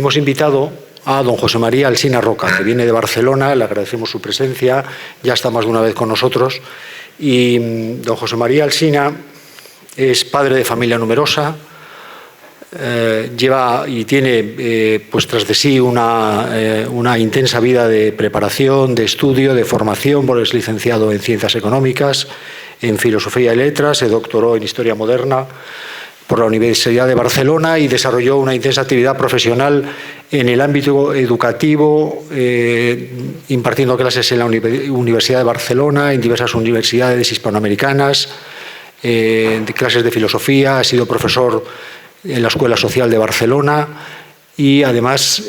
Hemos invitado a don José María Alsina Roca, que viene de Barcelona, le agradecemos su presencia, ya está más de una vez con nosotros. Y don José María Alsina es padre de familia numerosa, lleva y tiene pues tras de sí una intensa vida de preparación, de estudio, de formación, porque es licenciado en Ciencias Económicas, en Filosofía y Letras, se doctoró en Historia Moderna por la Universidad de Barcelona y desarrolló una intensa actividad profesional en el ámbito educativo, impartiendo clases en la Universidad de Barcelona, en diversas universidades hispanoamericanas, de clases de filosofía, ha sido profesor en la Escuela Social de Barcelona y además,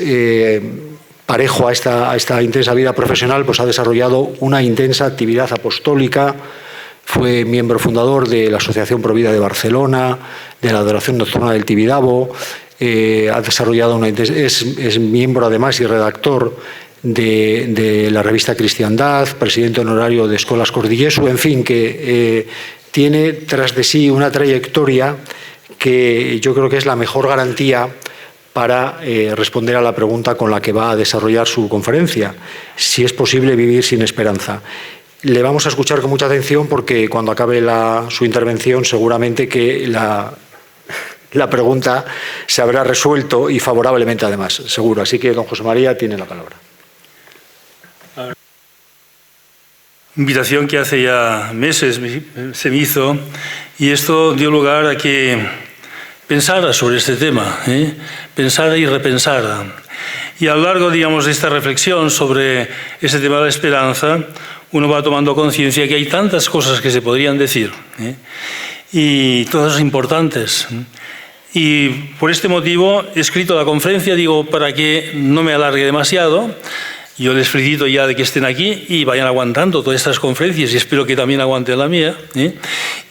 parejo a esta intensa vida profesional, pues ha desarrollado una intensa actividad apostólica. Fue miembro fundador de la Asociación Provida de Barcelona, de la Adoración Nocturna del Tibidabo, ha desarrollado es miembro además y redactor de la revista Cristiandad, presidente honorario de Escolas Cordillesu, en fin, que tiene tras de sí una trayectoria que yo creo que es la mejor garantía para responder a la pregunta con la que va a desarrollar su conferencia, si es posible vivir sin esperanza. Le vamos a escuchar con mucha atención porque cuando acabe su intervención seguramente que la pregunta se habrá resuelto y favorablemente además, seguro. Así que don José María tiene la palabra. Invitación que hace ya meses se me hizo y esto dio lugar a que pensara sobre este tema, pensara y repensara. Y a lo largo, digamos, de esta reflexión sobre ese tema de la esperanza, uno va tomando conciencia que hay tantas cosas que se podrían decir, y todas importantes. Y por este motivo he escrito la conferencia, digo, para que no me alargue demasiado. Yo les felicito ya de que estén aquí y vayan aguantando todas estas conferencias y espero que también aguanten la mía.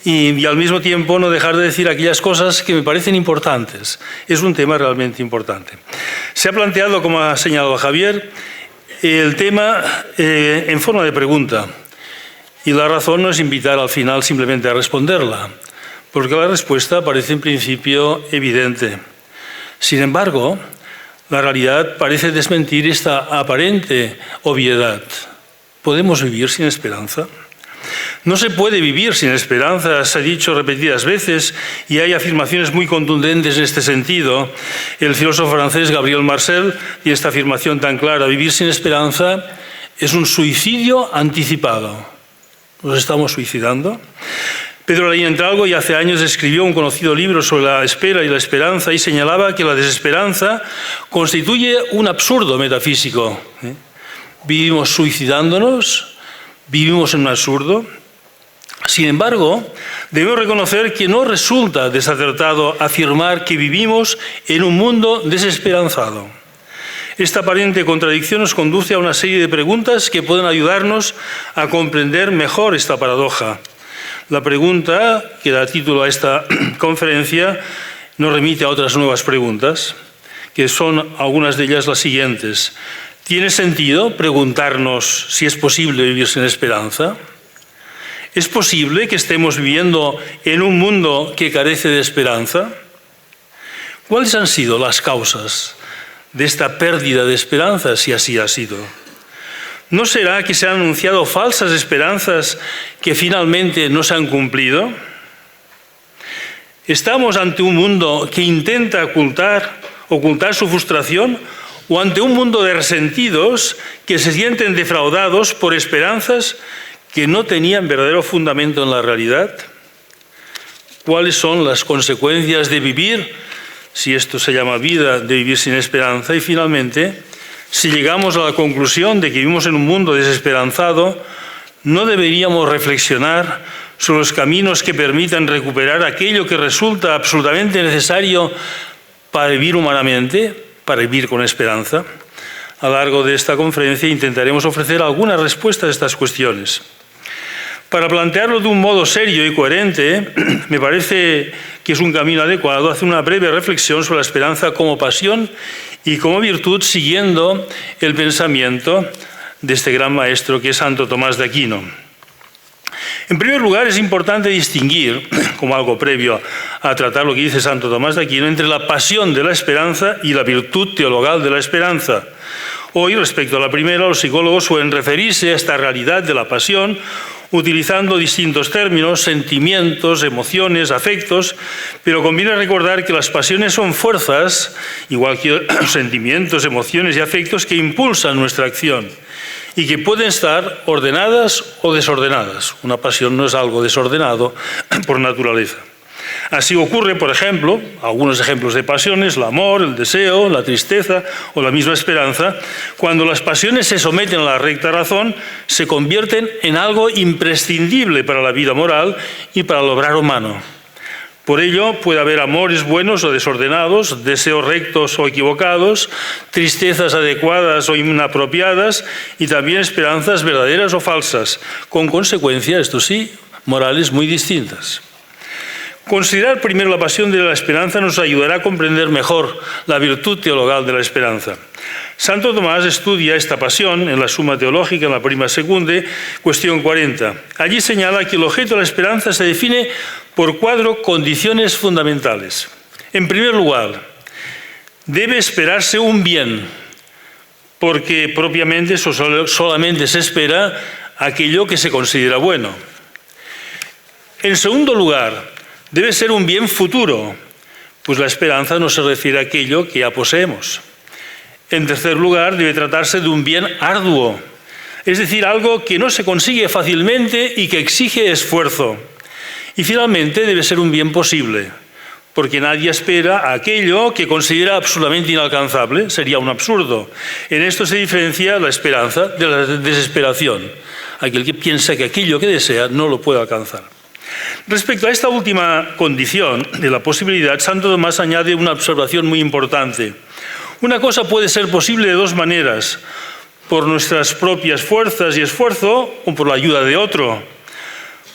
Y al mismo tiempo no dejar de decir aquellas cosas que me parecen importantes. Es un tema realmente importante. Se ha planteado, como ha señalado Javier, el tema en forma de pregunta. Y la razón no es invitar al final simplemente a responderla, porque la respuesta parece en principio evidente. Sin embargo, la realidad parece desmentir esta aparente obviedad. ¿Podemos vivir sin esperanza? No se puede vivir sin esperanza, se ha dicho repetidas veces, y hay afirmaciones muy contundentes en este sentido. El filósofo francés Gabriel Marcel tiene esta afirmación tan clara: vivir sin esperanza es un suicidio anticipado. ¿Nos estamos suicidando? Pedro Laín Entralgo ya hace años escribió un conocido libro sobre la espera y la esperanza y señalaba que la desesperanza constituye un absurdo metafísico. Vivimos suicidándonos, vivimos en un absurdo. Sin embargo, debemos reconocer que no resulta desacertado afirmar que vivimos en un mundo desesperanzado. Esta aparente contradicción nos conduce a una serie de preguntas que pueden ayudarnos a comprender mejor esta paradoja. La pregunta que da título a esta conferencia nos remite a otras nuevas preguntas, que son algunas de ellas las siguientes. ¿Tiene sentido preguntarnos si es posible vivir sin esperanza? ¿Es posible que estemos viviendo en un mundo que carece de esperanza? ¿Cuáles han sido las causas de esta pérdida de esperanza, si así ha sido? ¿No será que se han anunciado falsas esperanzas que finalmente no se han cumplido? ¿Estamos ante un mundo que intenta ocultar su frustración o ante un mundo de resentidos que se sienten defraudados por esperanzas que no tenían verdadero fundamento en la realidad? ¿Cuáles son las consecuencias de vivir, si esto se llama vida, de vivir sin esperanza? Y finalmente, si llegamos a la conclusión de que vivimos en un mundo desesperanzado, ¿no deberíamos reflexionar sobre los caminos que permitan recuperar aquello que resulta absolutamente necesario para vivir humanamente, para vivir con esperanza? A lo largo de esta conferencia intentaremos ofrecer algunas respuestas a estas cuestiones. Para plantearlo de un modo serio y coherente, me parece que es un camino adecuado hacer una breve reflexión sobre la esperanza como pasión y como virtud, siguiendo el pensamiento de este gran maestro que es Santo Tomás de Aquino. En primer lugar, es importante distinguir, como algo previo a tratar lo que dice Santo Tomás de Aquino, entre la pasión de la esperanza y la virtud teologal de la esperanza. Hoy, respecto a la primera, los psicólogos suelen referirse a esta realidad de la pasión utilizando distintos términos, sentimientos, emociones, afectos, pero conviene recordar que las pasiones son fuerzas, igual que sentimientos, emociones y afectos, que impulsan nuestra acción y que pueden estar ordenadas o desordenadas. Una pasión no es algo desordenado por naturaleza. Así ocurre, por ejemplo, algunos ejemplos de pasiones, el amor, el deseo, la tristeza o la misma esperanza. Cuando las pasiones se someten a la recta razón, se convierten en algo imprescindible para la vida moral y para el obrar humano. Por ello, puede haber amores buenos o desordenados, deseos rectos o equivocados, tristezas adecuadas o inapropiadas y también esperanzas verdaderas o falsas, con consecuencias, esto sí, morales muy distintas. Considerar primero la pasión de la esperanza nos ayudará a comprender mejor la virtud teologal de la esperanza. Santo Tomás estudia esta pasión en la Suma Teológica, en la Prima Secunde, cuestión 40. Allí señala que el objeto de la esperanza se define por 4 condiciones fundamentales. En primer lugar, debe esperarse un bien, porque propiamente solamente se espera aquello que se considera bueno. En segundo lugar, debe ser un bien futuro, pues la esperanza no se refiere a aquello que ya poseemos. En tercer lugar, debe tratarse de un bien arduo, es decir, algo que no se consigue fácilmente y que exige esfuerzo. Y finalmente, debe ser un bien posible, porque nadie espera aquello que considera absolutamente inalcanzable, sería un absurdo. En esto se diferencia la esperanza de la desesperación, aquel que piensa que aquello que desea no lo puede alcanzar. Respecto a esta última condición de la posibilidad, Santo Tomás añade una observación muy importante. Una cosa puede ser posible de 2 maneras, por nuestras propias fuerzas y esfuerzo o por la ayuda de otro.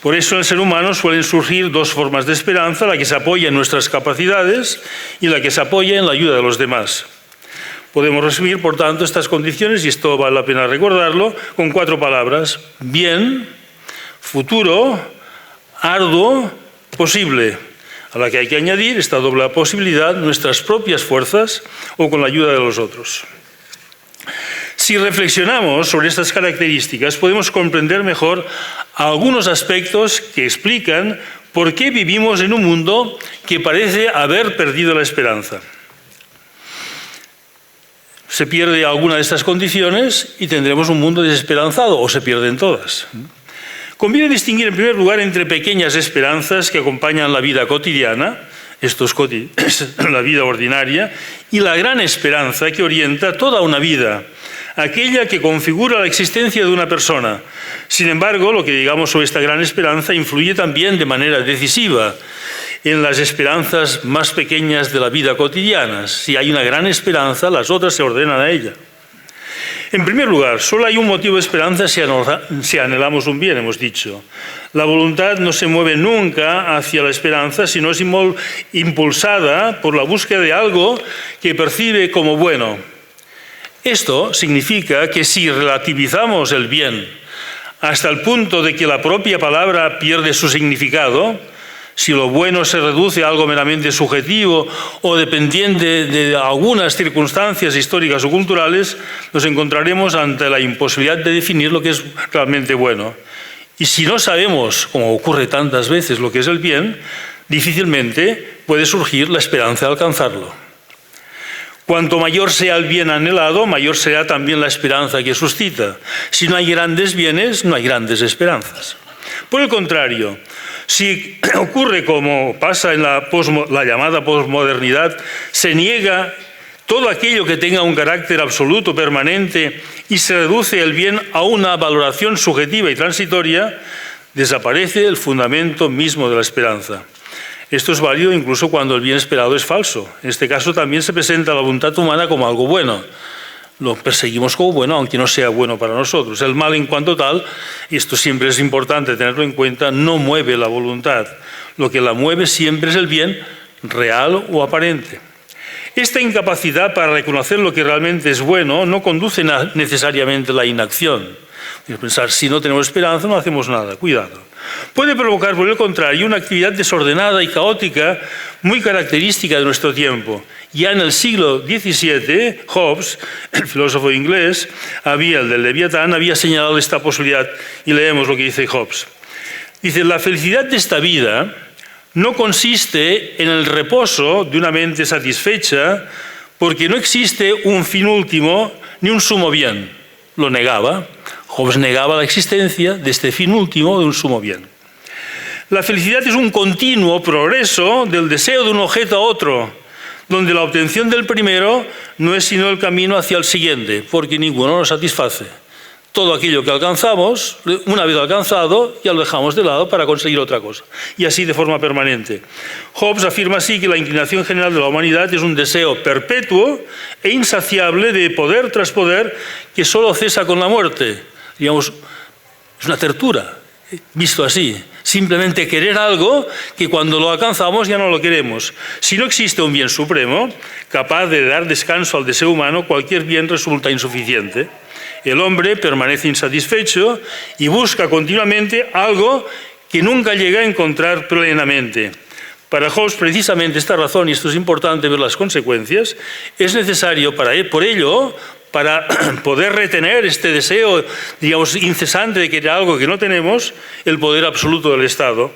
Por eso en el ser humano suelen surgir 2 formas de esperanza, la que se apoya en nuestras capacidades y la que se apoya en la ayuda de los demás. Podemos resumir, por tanto, estas condiciones, y esto vale la pena recordarlo, con 4 palabras: bien, futuro, arduo, posible, a la que hay que añadir esta doble posibilidad, nuestras propias fuerzas o con la ayuda de los otros. Si reflexionamos sobre estas características, podemos comprender mejor algunos aspectos que explican por qué vivimos en un mundo que parece haber perdido la esperanza. Se pierde alguna de estas condiciones y tendremos un mundo desesperanzado, o se pierden todas. Conviene distinguir en primer lugar entre pequeñas esperanzas que acompañan la vida cotidiana, esto es la vida ordinaria, y la gran esperanza que orienta toda una vida, aquella que configura la existencia de una persona. Sin embargo, lo que digamos sobre esta gran esperanza influye también de manera decisiva en las esperanzas más pequeñas de la vida cotidiana. Si hay una gran esperanza, las otras se ordenan a ella. En primer lugar, solo hay un motivo de esperanza si anhelamos un bien, hemos dicho. La voluntad no se mueve nunca hacia la esperanza, sino es impulsada por la búsqueda de algo que percibe como bueno. Esto significa que si relativizamos el bien hasta el punto de que la propia palabra pierde su significado, si lo bueno se reduce a algo meramente subjetivo o dependiente de algunas circunstancias históricas o culturales, nos encontraremos ante la imposibilidad de definir lo que es realmente bueno. Y si no sabemos, como ocurre tantas veces, lo que es el bien, difícilmente puede surgir la esperanza de alcanzarlo. Cuanto mayor sea el bien anhelado, mayor será también la esperanza que suscita. Si no hay grandes bienes, no hay grandes esperanzas. Por el contrario, si ocurre como pasa en la llamada posmodernidad, se niega todo aquello que tenga un carácter absoluto, permanente, y se reduce el bien a una valoración subjetiva y transitoria, desaparece el fundamento mismo de la esperanza. Esto es válido incluso cuando el bien esperado es falso. En este caso también se presenta la voluntad humana como algo bueno. Lo perseguimos como bueno, aunque no sea bueno para nosotros. El mal en cuanto tal, y esto siempre es importante tenerlo en cuenta, no mueve la voluntad. Lo que la mueve siempre es el bien real o aparente. Esta incapacidad para reconocer lo que realmente es bueno no conduce necesariamente a la inacción. Es pensar, si no tenemos esperanza, no hacemos nada. Cuidado. Puede provocar, por el contrario, una actividad desordenada y caótica muy característica de nuestro tiempo. Ya en el siglo XVII, Hobbes, el filósofo inglés, el del Leviatán, había señalado esta posibilidad, y leemos lo que dice Hobbes. Dice, la felicidad de esta vida no consiste en el reposo de una mente satisfecha, porque no existe un fin último ni un sumo bien. Lo negaba. Hobbes negaba la existencia de este fin último de un sumo bien. La felicidad es un continuo progreso del deseo de un objeto a otro, donde la obtención del primero no es sino el camino hacia el siguiente, porque ninguno nos satisface. Todo aquello que alcanzamos, una vez alcanzado, ya lo dejamos de lado para conseguir otra cosa. Y así de forma permanente. Hobbes afirma así que la inclinación general de la humanidad es un deseo perpetuo e insaciable de poder tras poder que solo cesa con la muerte. Digamos, es una tertura, visto así. Simplemente querer algo que cuando lo alcanzamos ya no lo queremos. Si no existe un bien supremo capaz de dar descanso al deseo humano, cualquier bien resulta insuficiente. El hombre permanece insatisfecho y busca continuamente algo que nunca llega a encontrar plenamente. Para Hobbes, precisamente esta razón, y esto es importante ver las consecuencias, es necesario por ello, para poder retener este deseo, digamos, incesante de querer algo que no tenemos, el poder absoluto del Estado,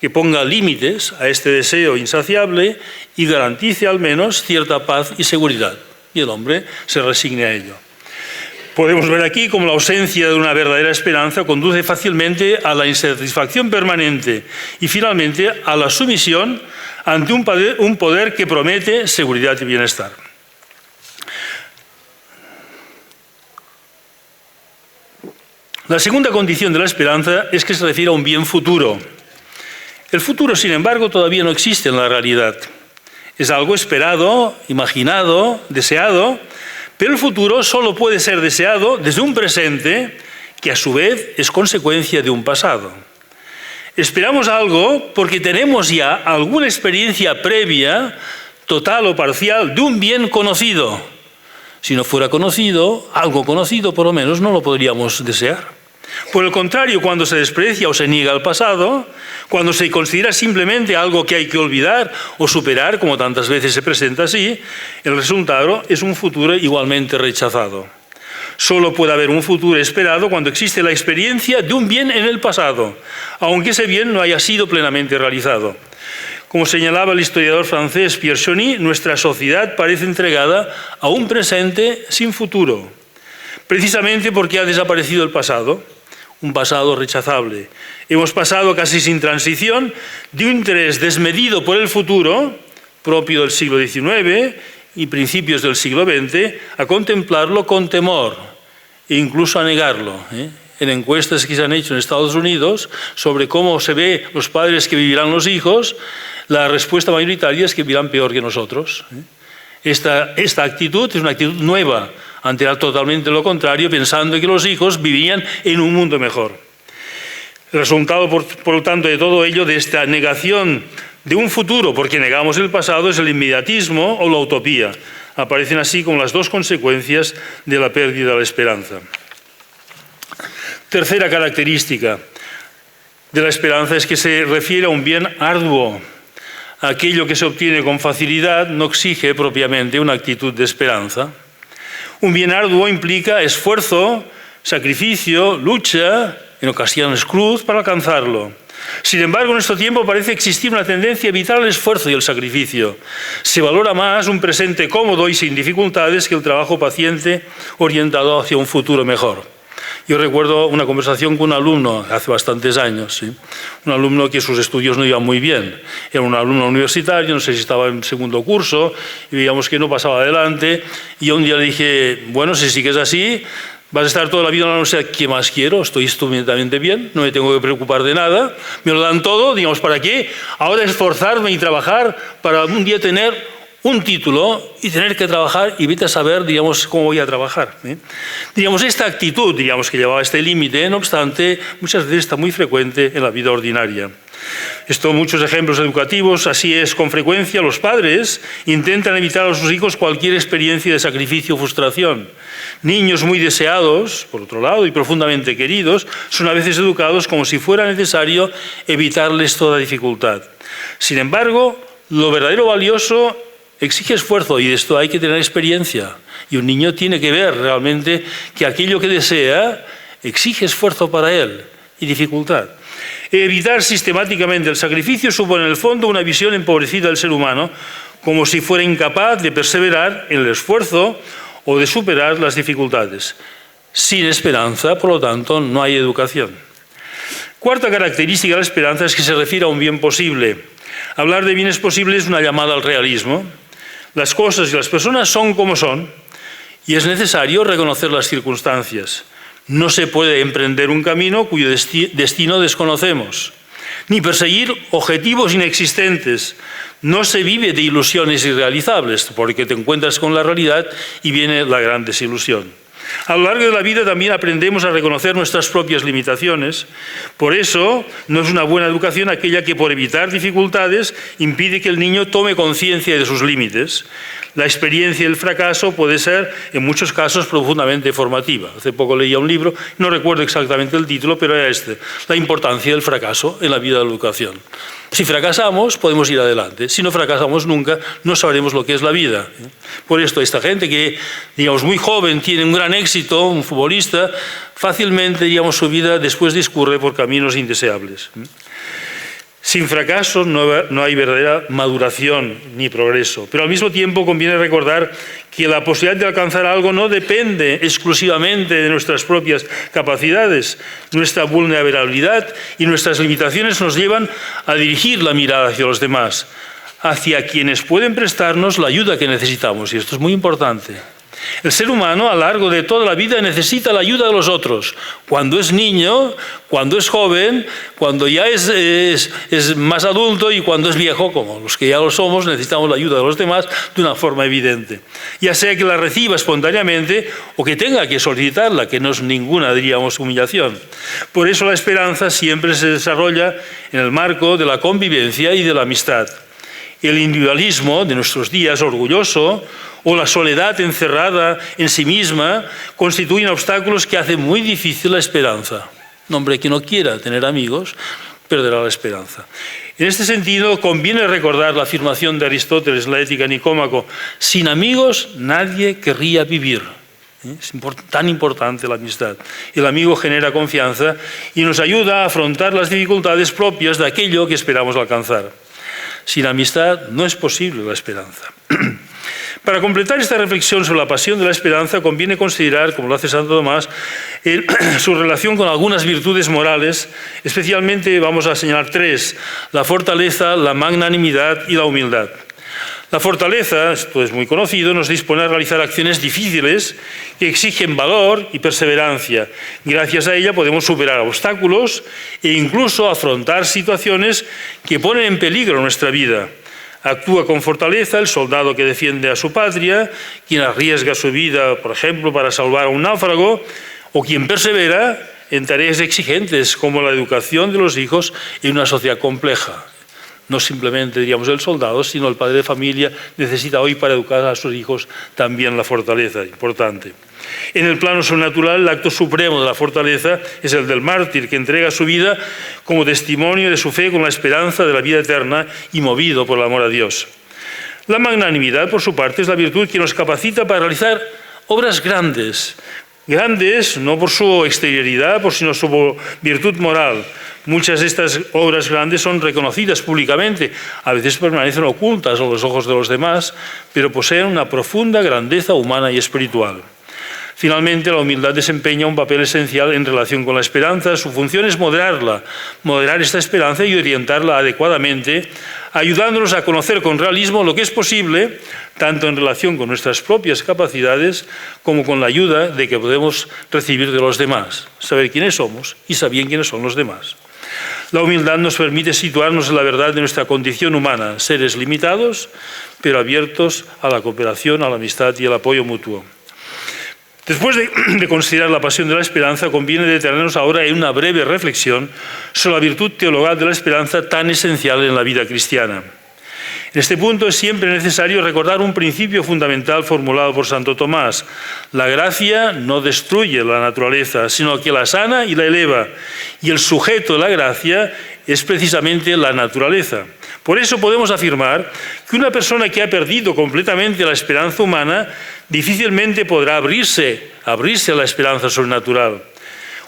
que ponga límites a este deseo insaciable y garantice al menos cierta paz y seguridad. Y el hombre se resigne a ello. Podemos ver aquí cómo la ausencia de una verdadera esperanza conduce fácilmente a la insatisfacción permanente y finalmente a la sumisión ante un poder que promete seguridad y bienestar. La segunda condición de la esperanza es que se refiere a un bien futuro. El futuro, sin embargo, todavía no existe en la realidad. Es algo esperado, imaginado, deseado, pero el futuro solo puede ser deseado desde un presente que a su vez es consecuencia de un pasado. Esperamos algo porque tenemos ya alguna experiencia previa, total o parcial, de un bien conocido. Si no fuera conocido, algo conocido por lo menos, no lo podríamos desear. Por el contrario, cuando se desprecia o se niega el pasado, cuando se considera simplemente algo que hay que olvidar o superar, como tantas veces se presenta así, el resultado es un futuro igualmente rechazado. Solo puede haber un futuro esperado cuando existe la experiencia de un bien en el pasado, aunque ese bien no haya sido plenamente realizado. Como señalaba el historiador francés Pierre Chauny, nuestra sociedad parece entregada a un presente sin futuro, precisamente porque ha desaparecido el pasado. Un pasado rechazable. Hemos pasado casi sin transición de un interés desmedido por el futuro, propio del siglo XIX y principios del siglo XX, a contemplarlo con temor e incluso a negarlo. En encuestas que se han hecho en Estados Unidos sobre cómo se ve los padres que vivirán los hijos, la respuesta mayoritaria es que vivirán peor que nosotros. Esta actitud es una actitud nueva, ante totalmente lo contrario, pensando que los hijos vivían en un mundo mejor. El resultado, por lo tanto, de todo ello, de esta negación de un futuro, porque negamos el pasado, es el inmediatismo o la utopía. Aparecen así como las dos consecuencias de la pérdida de la esperanza. Tercera característica de la esperanza es que se refiere a un bien arduo. Aquello que se obtiene con facilidad no exige propiamente una actitud de esperanza. Un bien arduo implica esfuerzo, sacrificio, lucha, en ocasiones cruz, para alcanzarlo. Sin embargo, en nuestro tiempo parece existir una tendencia a evitar el esfuerzo y el sacrificio. Se valora más un presente cómodo y sin dificultades que el trabajo paciente orientado hacia un futuro mejor. Yo recuerdo una conversación con un alumno hace bastantes años, ¿sí? Un alumno que sus estudios no iban muy bien. Era un alumno universitario, no sé si estaba en segundo curso, y veíamos que no pasaba adelante. Y yo un día le dije, bueno, si sigues así, vas a estar toda la vida en la universidad. ¿Qué más quiero? Estoy estupendamente bien, no me tengo que preocupar de nada. Me lo dan todo, digamos, ¿para qué? Ahora esforzarme y trabajar para un día tener un título y tener que trabajar y vete a saber, digamos, cómo voy a trabajar. Digamos, esta actitud, digamos, que llevaba este límite, no obstante, muchas veces está muy frecuente en la vida ordinaria. Esto, muchos ejemplos educativos, así es con frecuencia. Los padres intentan evitar a sus hijos cualquier experiencia de sacrificio o frustración. Niños muy deseados, por otro lado, y profundamente queridos, son a veces educados como si fuera necesario evitarles toda dificultad. Sin embargo, lo verdadero valioso exige esfuerzo y de esto hay que tener experiencia. Y un niño tiene que ver realmente que aquello que desea exige esfuerzo para él y dificultad. Evitar sistemáticamente el sacrificio supone en el fondo una visión empobrecida del ser humano, como si fuera incapaz de perseverar en el esfuerzo o de superar las dificultades. Sin esperanza, por lo tanto, no hay educación. Cuarta característica de la esperanza es que se refiere a un bien posible. Hablar de bienes posibles es una llamada al realismo. Las cosas y las personas son como son y es necesario reconocer las circunstancias. No se puede emprender un camino cuyo destino desconocemos, ni perseguir objetivos inexistentes. No se vive de ilusiones irrealizables, porque te encuentras con la realidad y viene la gran desilusión. A lo largo de la vida también aprendemos a reconocer nuestras propias limitaciones. Por eso no es una buena educación aquella que, por evitar dificultades, impide que el niño tome conciencia de sus límites. La experiencia del fracaso puede ser, en muchos casos, profundamente formativa. Hace poco leía un libro, no recuerdo exactamente el título, pero era este: La importancia del fracaso en la vida de la educación. Si fracasamos, podemos ir adelante. Si no fracasamos nunca, no sabremos lo que es la vida. Por esto, esta gente que, digamos, muy joven, tiene un gran éxito, un futbolista, fácilmente, digamos, su vida después discurre por caminos indeseables. Sin fracaso no hay verdadera maduración ni progreso. Pero al mismo tiempo conviene recordar que la posibilidad de alcanzar algo no depende exclusivamente de nuestras propias capacidades. Nuestra vulnerabilidad y nuestras limitaciones nos llevan a dirigir la mirada hacia los demás, hacia quienes pueden prestarnos la ayuda que necesitamos. Y esto es muy importante. El ser humano a lo largo de toda la vida necesita la ayuda de los otros. Cuando es niño, cuando es joven, cuando ya es más adulto y cuando es viejo, como los que ya lo somos, necesitamos la ayuda de los demás de una forma evidente. Ya sea que la reciba espontáneamente o que tenga que solicitarla, que no es ninguna, diríamos, humillación. Por eso la esperanza siempre se desarrolla en el marco de la convivencia y de la amistad. El individualismo de nuestros días, orgulloso, o la soledad encerrada en sí misma, constituyen obstáculos que hacen muy difícil la esperanza. Un hombre que no quiera tener amigos perderá la esperanza. En este sentido, conviene recordar la afirmación de Aristóteles en la Ética Nicómaco: sin amigos nadie querría vivir. Es tan importante la amistad. El amigo genera confianza y nos ayuda a afrontar las dificultades propias de aquello que esperamos alcanzar. Sin amistad no es posible la esperanza. Para completar esta reflexión sobre la pasión de la esperanza, conviene considerar, como lo hace Santo Tomás, su relación con algunas virtudes morales. Especialmente vamos a señalar tres: la fortaleza, la magnanimidad y la humildad. La fortaleza, esto es muy conocido, nos dispone a realizar acciones difíciles que exigen valor y perseverancia. Gracias a ella podemos superar obstáculos e incluso afrontar situaciones que ponen en peligro nuestra vida. Actúa con fortaleza el soldado que defiende a su patria, quien arriesga su vida, por ejemplo, para salvar a un náufrago, o quien persevera en tareas exigentes como la educación de los hijos en una sociedad compleja. No simplemente, diríamos, el soldado, sino el padre de familia necesita hoy para educar a sus hijos también la fortaleza, importante. En el plano sobrenatural, el acto supremo de la fortaleza es el del mártir, que entrega su vida como testimonio de su fe con la esperanza de la vida eterna y movido por el amor a Dios. La magnanimidad, por su parte, es la virtud que nos capacita para realizar obras grandes. Grandes no por su exterioridad, sino su virtud moral. Muchas de estas obras grandes son reconocidas públicamente, a veces permanecen ocultas a los ojos de los demás, pero poseen una profunda grandeza humana y espiritual. Finalmente, la humildad desempeña un papel esencial en relación con la esperanza. Su función es moderar esta esperanza y orientarla adecuadamente, ayudándonos a conocer con realismo lo que es posible, tanto en relación con nuestras propias capacidades como con la ayuda de que podemos recibir de los demás. Saber quiénes somos y saber quiénes son los demás. La humildad nos permite situarnos en la verdad de nuestra condición humana, seres limitados, pero abiertos a la cooperación, a la amistad y al apoyo mutuo. Después de considerar la pasión de la esperanza, conviene detenernos ahora en una breve reflexión sobre la virtud teologal de la esperanza tan esencial en la vida cristiana. En este punto es siempre necesario recordar un principio fundamental formulado por Santo Tomás. La gracia no destruye la naturaleza, sino que la sana y la eleva. Y el sujeto de la gracia es precisamente la naturaleza. Por eso podemos afirmar que una persona que ha perdido completamente la esperanza humana difícilmente podrá abrirse a la esperanza sobrenatural.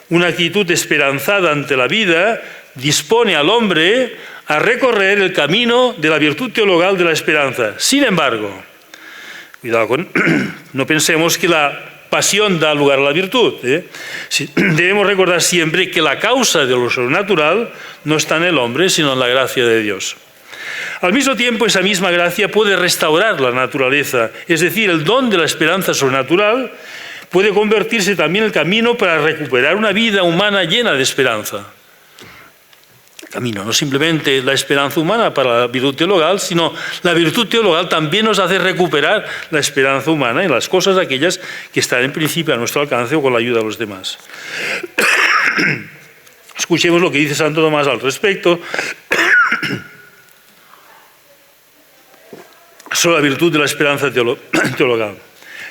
Una actitud esperanzada ante la vida dispone al hombre a recorrer el camino de la virtud teologal de la esperanza. Sin embargo, no pensemos que la pasión da lugar a la virtud. Debemos recordar siempre que la causa de lo sobrenatural no está en el hombre, sino en la gracia de Dios. Al mismo tiempo, esa misma gracia puede restaurar la naturaleza, es decir, el don de la esperanza sobrenatural puede convertirse también en el camino para recuperar una vida humana llena de esperanza. Camino, no simplemente la esperanza humana para la virtud teologal, sino la virtud teologal también nos hace recuperar la esperanza humana en las cosas aquellas que están en principio a nuestro alcance o con la ayuda de los demás. Escuchemos lo que dice Santo Tomás al respecto sobre la virtud de la esperanza teologal.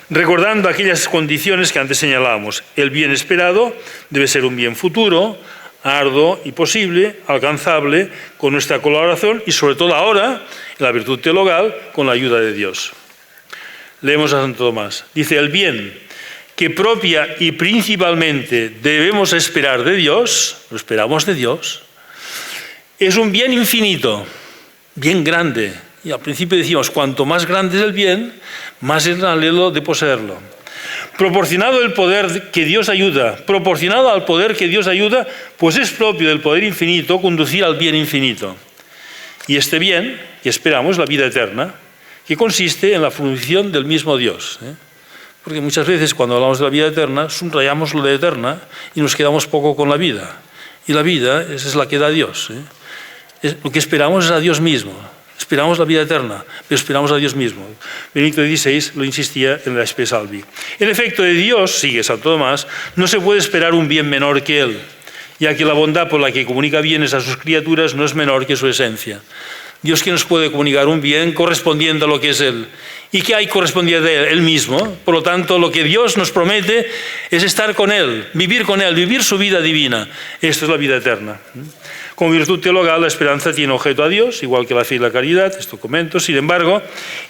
Recordando aquellas condiciones que antes señalábamos, el bien esperado debe ser un bien futuro, arduo y posible, alcanzable con nuestra colaboración y sobre todo ahora, en la virtud teologal, con la ayuda de Dios. Leemos a Santo Tomás. Dice, el bien que propia y principalmente debemos esperar de Dios, lo esperamos de Dios, es un bien infinito, bien grande. Y al principio decíamos, cuanto más grande es el bien, más es el anhelo de poseerlo. Proporcionado al poder que Dios ayuda, pues es propio del poder infinito conducir al bien infinito. Y este bien, que esperamos, la vida eterna, que consiste en la fruición del mismo Dios. Porque muchas veces cuando hablamos de la vida eterna, subrayamos lo de eterna y nos quedamos poco con la vida. Y la vida es la que da Dios. Lo que esperamos es a Dios mismo. Esperamos la vida eterna, pero esperamos a Dios mismo. Benedicto XVI lo insistía en la Spes Salvi. En efecto, de Dios, sigue Santo Tomás, no se puede esperar un bien menor que Él, ya que la bondad por la que comunica bienes a sus criaturas no es menor que su esencia. Dios que nos puede comunicar un bien correspondiente a lo que es Él. ¿Y qué hay correspondiente a Él? Él mismo. Por lo tanto, lo que Dios nos promete es estar con Él, vivir su vida divina. Esto es la vida eterna. Como virtud teologal, la esperanza tiene objeto a Dios, igual que la fe y la caridad, esto comento. Sin embargo,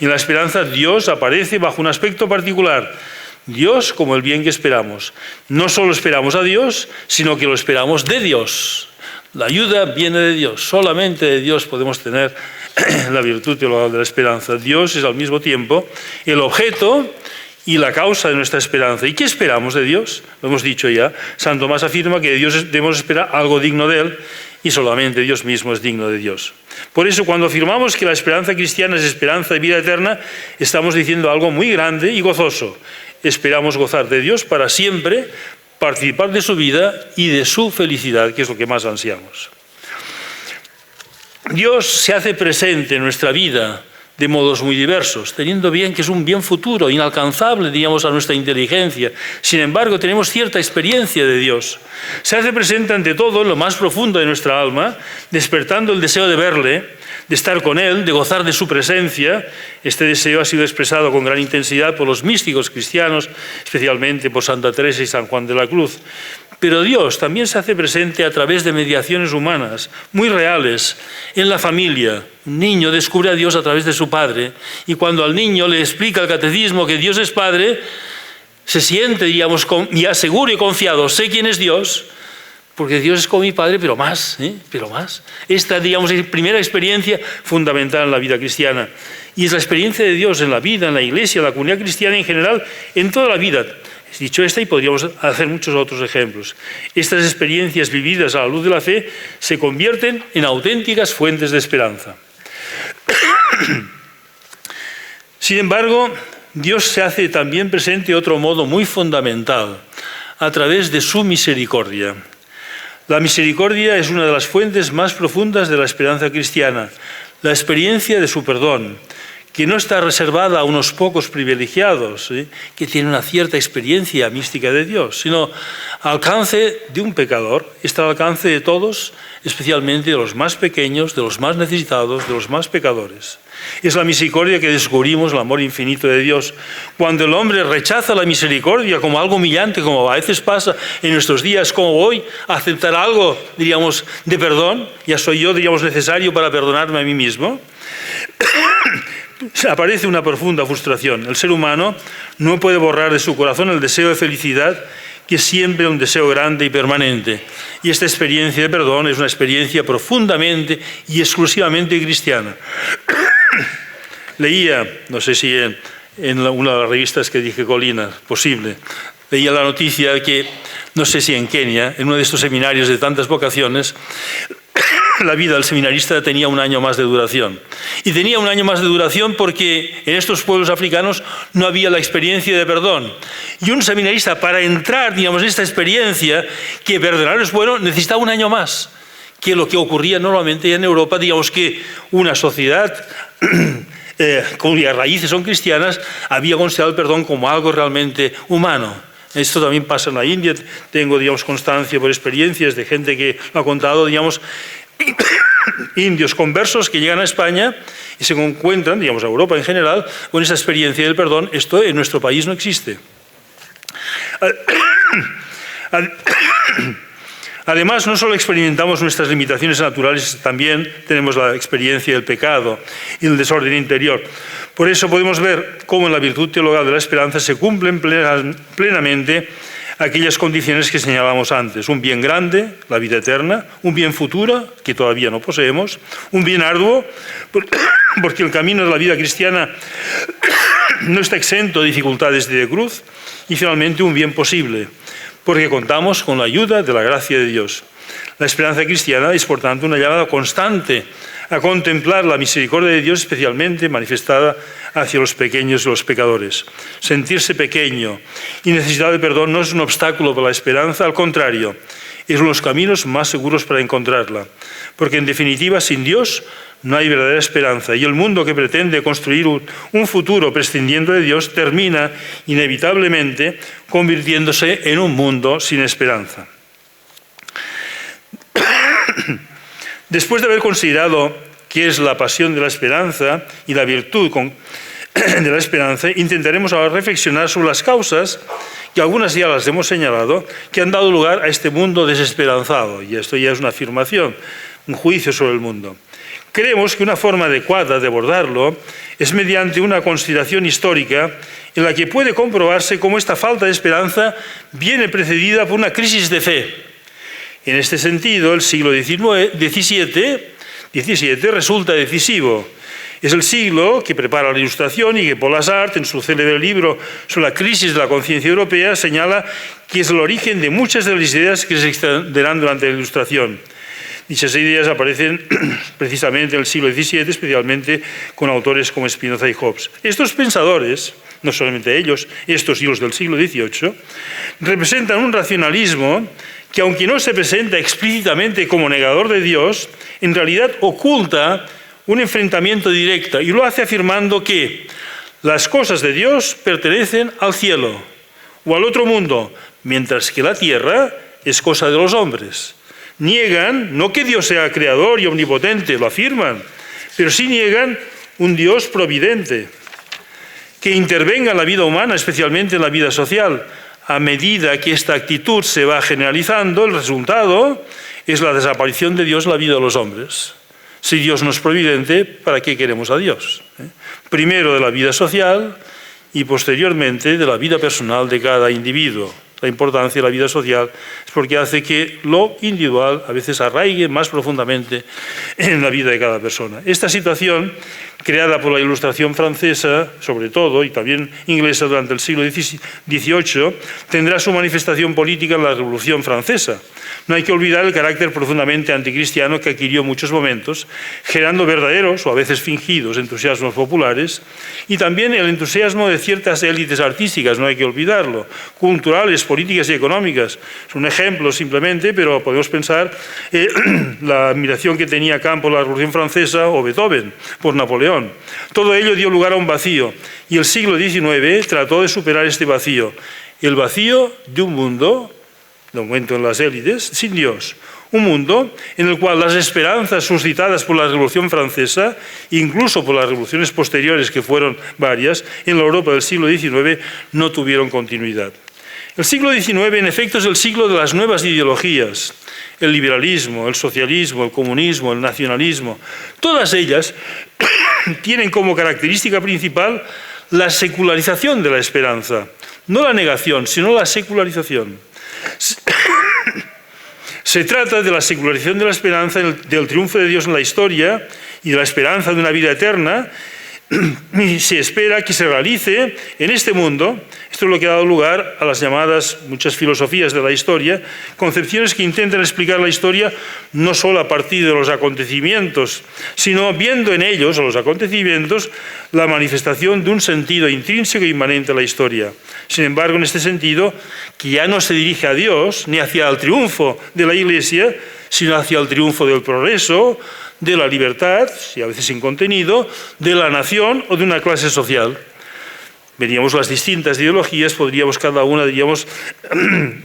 en la esperanza Dios aparece bajo un aspecto particular. Dios como el bien que esperamos. No solo esperamos a Dios, sino que lo esperamos de Dios. La ayuda viene de Dios. Solamente de Dios podemos tener la virtud teologal de la esperanza. Dios es al mismo tiempo el objeto y la causa de nuestra esperanza. ¿Y qué esperamos de Dios? Lo hemos dicho ya. Santo Tomás afirma que de Dios debemos esperar algo digno de Él y solamente Dios mismo es digno de Dios. Por eso, cuando afirmamos que la esperanza cristiana es esperanza de vida eterna, estamos diciendo algo muy grande y gozoso. Esperamos gozar de Dios para siempre, participar de su vida y de su felicidad, que es lo que más ansiamos. Dios se hace presente en nuestra vida de modos muy diversos, teniendo bien que es un bien futuro, inalcanzable, digamos, a nuestra inteligencia. Sin embargo, tenemos cierta experiencia de Dios. Se hace presente ante todo en lo más profundo de nuestra alma, despertando el deseo de verle, de estar con Él, de gozar de su presencia. Este deseo ha sido expresado con gran intensidad por los místicos cristianos, especialmente por Santa Teresa y San Juan de la Cruz. Pero Dios también se hace presente a través de mediaciones humanas, muy reales, en la familia. Un niño descubre a Dios a través de su padre, y cuando al niño le explica el catecismo que Dios es Padre, se siente, digamos, ya seguro y confiado, sé quién es Dios, porque Dios es como mi Padre, pero más. Esta, digamos, es la primera experiencia fundamental en la vida cristiana. Y es la experiencia de Dios en la vida, en la Iglesia, en la comunidad cristiana en general, en toda la vida. Dicho esta, y podríamos hacer muchos otros ejemplos. Estas experiencias vividas a la luz de la fe se convierten en auténticas fuentes de esperanza. Sin embargo, Dios se hace también presente de otro modo muy fundamental, a través de su misericordia. La misericordia es una de las fuentes más profundas de la esperanza cristiana, la experiencia de su perdón, que no está reservada a unos pocos privilegiados, que tienen una cierta experiencia mística de Dios, sino al alcance de un pecador, está al alcance de todos, especialmente de los más pequeños, de los más necesitados, de los más pecadores. Es la misericordia que descubrimos el amor infinito de Dios. Cuando el hombre rechaza la misericordia como algo humillante, como a veces pasa en nuestros días, como voy a aceptar algo, diríamos, de perdón, ya soy yo, diríamos, necesario para perdonarme a mí mismo, aparece una profunda frustración. El ser humano no puede borrar de su corazón el deseo de felicidad, que es siempre un deseo grande y permanente. Y esta experiencia de perdón es una experiencia profundamente y exclusivamente cristiana. Leía, no sé si en una de las revistas que dije Colina, posible, leía la noticia que, no sé si en Kenia, en uno de estos seminarios de tantas vocaciones, la vida del seminarista tenía un año más de duración. Y tenía un año más de duración porque en estos pueblos africanos no había la experiencia de perdón. Y un seminarista, para entrar, digamos, en esta experiencia, que perdonar es bueno, necesitaba un año más que lo que ocurría normalmente en Europa, digamos que una sociedad cuyas raíces son cristianas había considerado el perdón como algo realmente humano. Esto también pasa en la India. Tengo, digamos, constancia por experiencias de gente que lo ha contado, digamos, indios conversos que llegan a España y se encuentran, digamos, a Europa en general, con esa experiencia del perdón. Esto en nuestro país no existe. Además, no solo experimentamos nuestras limitaciones naturales, también tenemos la experiencia del pecado y el desorden interior. Por eso podemos ver cómo en la virtud teologal de la esperanza se cumplen plenamente aquellas condiciones que señalábamos antes. Un bien grande, la vida eterna, un bien futuro, que todavía no poseemos, un bien arduo, porque el camino de la vida cristiana no está exento de dificultades y de cruz, y finalmente un bien posible, porque contamos con la ayuda de la gracia de Dios. La esperanza cristiana es, por tanto, una llamada constante a contemplar la misericordia de Dios, especialmente manifestada hacia los pequeños y los pecadores. Sentirse pequeño y necesitado de perdón no es un obstáculo para la esperanza, al contrario, es uno de los caminos más seguros para encontrarla, porque en definitiva, sin Dios no hay verdadera esperanza, y el mundo que pretende construir un futuro prescindiendo de Dios termina inevitablemente convirtiéndose en un mundo sin esperanza. Después de haber considerado qué es la pasión de la esperanza y la virtud de la esperanza, intentaremos ahora reflexionar sobre las causas, que algunas ya las hemos señalado, que han dado lugar a este mundo desesperanzado. Y esto ya es una afirmación, un juicio sobre el mundo. Creemos que una forma adecuada de abordarlo es mediante una consideración histórica en la que puede comprobarse cómo esta falta de esperanza viene precedida por una crisis de fe. En este sentido, el siglo XVII resulta decisivo. Es el siglo que prepara la Ilustración y que Paul Hazzard, en su célebre libro sobre la crisis de la conciencia europea, señala que es el origen de muchas de las ideas que se extenderán durante la Ilustración. Dichas ideas aparecen precisamente en el siglo XVII, especialmente con autores como Spinoza y Hobbes. Estos pensadores, no solamente ellos, estos y los del siglo XVIII, representan un racionalismo que, aunque no se presenta explícitamente como negador de Dios, en realidad oculta un enfrentamiento directo, y lo hace afirmando que las cosas de Dios pertenecen al cielo o al otro mundo, mientras que la tierra es cosa de los hombres. Niegan, no que Dios sea creador y omnipotente, lo afirman, pero sí niegan un Dios providente, que intervenga en la vida humana, especialmente en la vida social. A medida que esta actitud se va generalizando, el resultado es la desaparición de Dios en la vida de los hombres. Si Dios no es providente, ¿para qué queremos a Dios? Primero de la vida social y posteriormente de la vida personal de cada individuo. La importancia de la vida social es porque hace que lo individual a veces arraigue más profundamente en la vida de cada persona. Esta situación, creada por la Ilustración francesa, sobre todo, y también inglesa durante el siglo XVIII, tendrá su manifestación política en la Revolución Francesa. No hay que olvidar el carácter profundamente anticristiano que adquirió en muchos momentos, generando verdaderos o a veces fingidos entusiasmos populares, y también el entusiasmo de ciertas élites artísticas, no hay que olvidarlo, culturales, políticas y económicas. Es un ejemplo simplemente, pero podemos pensar la admiración que tenía Kant por la Revolución Francesa o Beethoven por Napoleón. Todo ello dio lugar a un vacío y el siglo XIX trató de superar este vacío. El vacío de un mundo, de momento en las élites, sin Dios. Un mundo en el cual las esperanzas suscitadas por la Revolución Francesa, incluso por las revoluciones posteriores, que fueron varias, en la Europa del siglo XIX, no tuvieron continuidad. El siglo XIX, en efecto, es el siglo de las nuevas ideologías. El liberalismo, el socialismo, el comunismo, el nacionalismo, todas ellas tienen como característica principal la secularización de la esperanza. No la negación, sino la secularización. Se trata de la secularización de la esperanza, del triunfo de Dios en la historia y de la esperanza de una vida eterna, y se espera que se realice en este mundo. Esto es lo que ha dado lugar a las llamadas muchas filosofías de la historia, concepciones que intentan explicar la historia no solo a partir de los acontecimientos, sino viendo en ellos, o los acontecimientos, la manifestación de un sentido intrínseco e inmanente a la historia. Sin embargo, en este sentido, que ya no se dirige a Dios ni hacia el triunfo de la Iglesia, sino hacia el triunfo del progreso, de la libertad, y a veces sin contenido, de la nación o de una clase social. Veríamos las distintas ideologías, podríamos cada una, diríamos,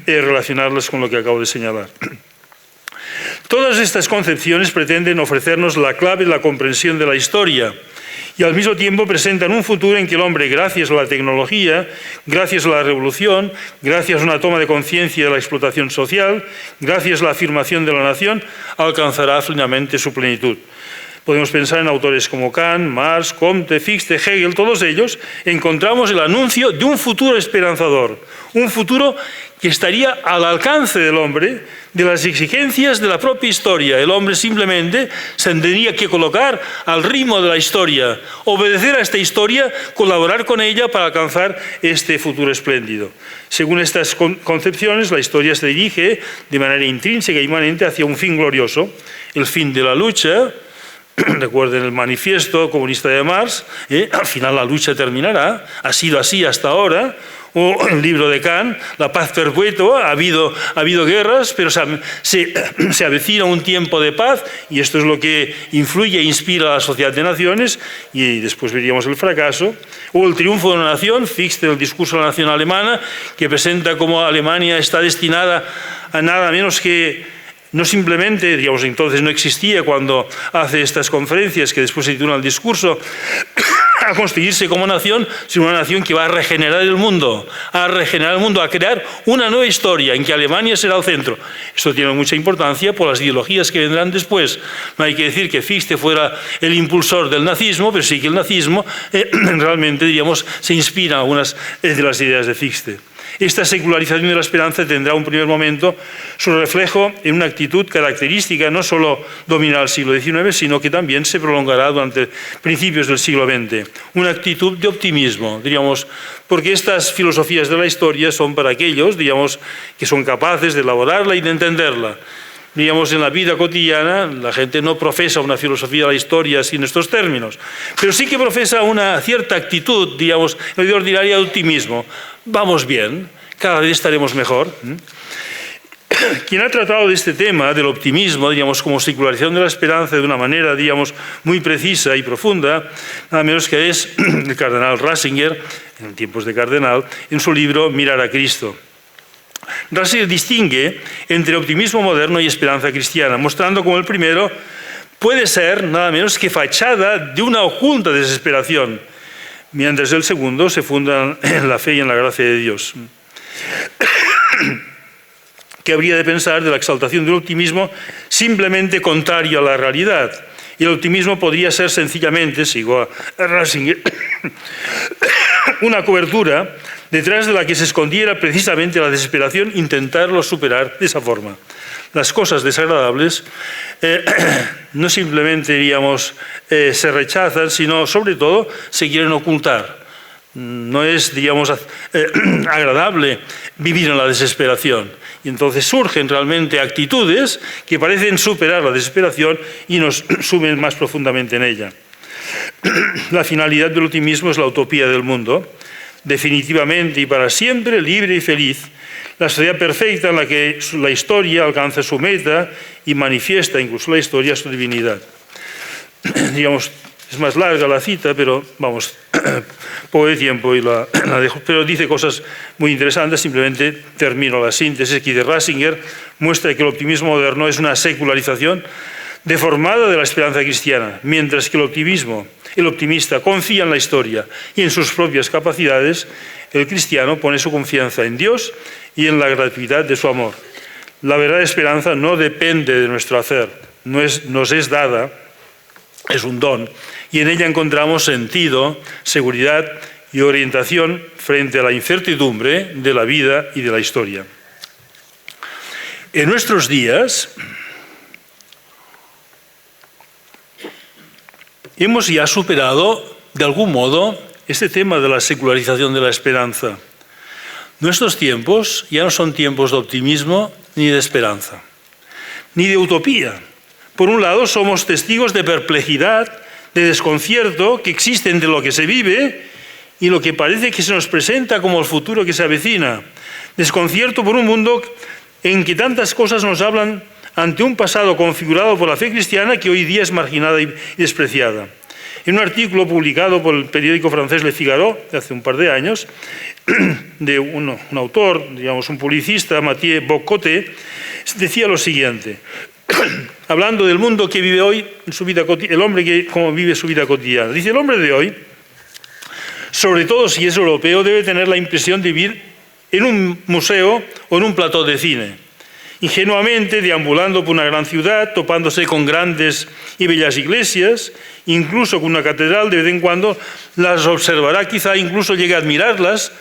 relacionarlas con lo que acabo de señalar. Todas estas concepciones pretenden ofrecernos la clave de la comprensión de la historia y al mismo tiempo presentan un futuro en que el hombre, gracias a la tecnología, gracias a la revolución, gracias a una toma de conciencia de la explotación social, gracias a la afirmación de la nación, alcanzará plenamente su plenitud. Podemos pensar en autores como Kant, Marx, Comte, Fichte, Hegel, todos ellos, encontramos el anuncio de un futuro esperanzador, un futuro que estaría al alcance del hombre, de las exigencias de la propia historia. El hombre simplemente se tendría que colocar al ritmo de la historia, obedecer a esta historia, colaborar con ella para alcanzar este futuro espléndido. Según estas concepciones, la historia se dirige de manera intrínseca e inmanente hacia un fin glorioso, el fin de la lucha. Recuerden el manifiesto comunista de Marx, al final la lucha terminará, ha sido así hasta ahora. O el libro de Kant, la paz perpetua, ha habido guerras, pero se avecina un tiempo de paz y esto es lo que influye e inspira a la sociedad de naciones y después veríamos el fracaso. O el triunfo de una nación, Fichte, el discurso de la nación alemana, que presenta cómo Alemania está destinada a nada menos que no simplemente, digamos, entonces no existía cuando hace estas conferencias que después se titulan el discurso, a constituirse como nación, sino una nación que va a regenerar el mundo, a crear una nueva historia en que Alemania será el centro. Esto tiene mucha importancia por las ideologías que vendrán después. No hay que decir que Fichte fuera el impulsor del nazismo, pero sí que el nazismo realmente, diríamos, se inspira en algunas de las ideas de Fichte. Esta secularización de la esperanza tendrá un primer momento su reflejo en una actitud característica, no solo dominará el siglo XIX, sino que también se prolongará durante principios del siglo XX. Una actitud de optimismo, diríamos, porque estas filosofías de la historia son para aquellos, digamos, que son capaces de elaborarla y de entenderla. Digamos, en la vida cotidiana, la gente no profesa una filosofía de la historia sin estos términos, pero sí que profesa una cierta actitud, digamos, de ordinaria de optimismo. Vamos bien, cada vez estaremos mejor. Quien ha tratado de este tema, del optimismo, digamos, como secularización de la esperanza de una manera, digamos, muy precisa y profunda, nada menos que es el cardenal Ratzinger, en tiempos de cardenal, en su libro Mirar a Cristo. Ratzinger distingue entre optimismo moderno y esperanza cristiana, mostrando cómo el primero puede ser nada menos que fachada de una oculta desesperación, mientras el segundo se funda en la fe y en la gracia de Dios. ¿Qué habría de pensar de la exaltación del optimismo simplemente contrario a la realidad? Y el optimismo podría ser sencillamente, sigo a Ratzinger, una cobertura detrás de la que se escondiera precisamente la desesperación, intentarlo superar de esa forma. Las cosas desagradables no simplemente, diríamos, se rechazan, sino sobre todo se quieren ocultar. No es, digamos, agradable vivir en la desesperación. Y entonces surgen realmente actitudes que parecen superar la desesperación y nos sumen más profundamente en ella. La finalidad del optimismo es la utopía del mundo, definitivamente y para siempre libre y feliz, la sociedad perfecta en la que la historia alcanza su meta y manifiesta incluso la historia su divinidad. Digamos, es más larga la cita, pero vamos, poco de tiempo y la dejo. Pero dice cosas muy interesantes, simplemente termino la síntesis. Aquí de Ratzinger muestra que el optimismo moderno es una secularización deformada de la esperanza cristiana, mientras que el optimista confía en la historia y en sus propias capacidades, el cristiano pone su confianza en Dios y en la gratuidad de su amor. La verdadera esperanza no depende de nuestro hacer, nos es dada, es un don, y en ella encontramos sentido, seguridad y orientación frente a la incertidumbre de la vida y de la historia. En nuestros días hemos ya superado, de algún modo, este tema de la secularización de la esperanza. Nuestros tiempos ya no son tiempos de optimismo ni de esperanza, ni de utopía. Por un lado, somos testigos de perplejidad, de desconcierto que existe entre lo que se vive y lo que parece que se nos presenta como el futuro que se avecina. Desconcierto por un mundo en que tantas cosas nos hablan ante un pasado configurado por la fe cristiana que hoy día es marginada y despreciada. En un artículo publicado por el periódico francés Le Figaro, de hace un par de años, de un autor, digamos un publicista, Mathieu Bocoté, decía lo siguiente, hablando del mundo que vive hoy, en su vida, el hombre que como vive su vida cotidiana. Dice, el hombre de hoy, sobre todo si es europeo, debe tener la impresión de vivir en un museo o en un plató de cine. Ingenuamente deambulando por una gran ciudad, topándose con grandes y bellas iglesias, incluso con una catedral, de vez en cuando las observará, quizá incluso llegue a admirarlas,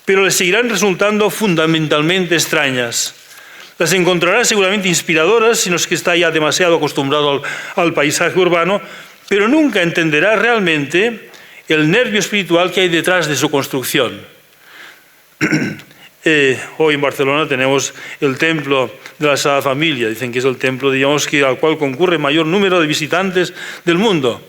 pero le seguirán resultando fundamentalmente extrañas. Las encontrará seguramente inspiradoras, si no es que está ya demasiado acostumbrado al paisaje urbano, pero nunca entenderá realmente el nervio espiritual que hay detrás de su construcción. Hoy en Barcelona tenemos el templo de la Sagrada Familia, dicen que es el templo, digamos, al cual concurre mayor número de visitantes del mundo.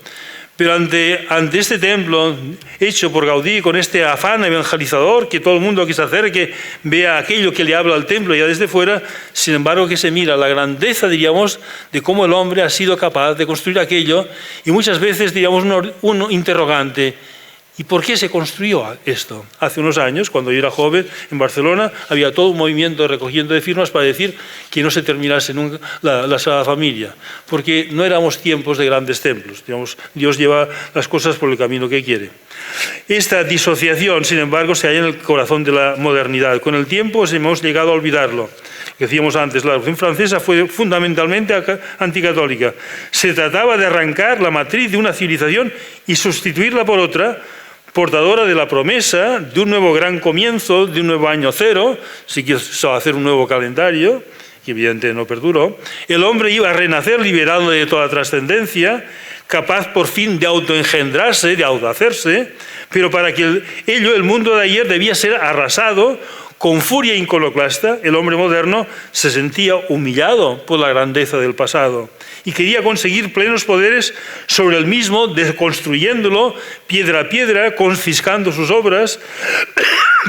Pero ante este templo hecho por Gaudí, con este afán evangelizador, que todo el mundo que se acerque vea aquello que le habla al templo ya desde fuera, sin embargo que se mira la grandeza, diríamos, de cómo el hombre ha sido capaz de construir aquello, y muchas veces, diríamos, un interrogante. ¿Y por qué se construyó esto? Hace unos años, cuando yo era joven, en Barcelona, había todo un movimiento de recogiendo de firmas para decir que no se terminase nunca la Sagrada Familia, porque no éramos tiempos de grandes templos. Digamos, Dios lleva las cosas por el camino que quiere. Esta disociación, sin embargo, se halla en el corazón de la modernidad. Con el tiempo hemos llegado a olvidarlo. Que decíamos antes, la Revolución Francesa fue fundamentalmente anticatólica. Se trataba de arrancar la matriz de una civilización y sustituirla por otra, portadora de la promesa de un nuevo gran comienzo, de un nuevo año cero, si quiso hacer un nuevo calendario, que evidentemente no perduró. El hombre iba a renacer liberado de toda trascendencia, capaz por fin de autoengendrarse, de autohacerse, pero para que ello el mundo de ayer debía ser arrasado. Con furia iconoclasta, el hombre moderno se sentía humillado por la grandeza del pasado y quería conseguir plenos poderes sobre el mismo, deconstruyéndolo piedra a piedra, confiscando sus obras,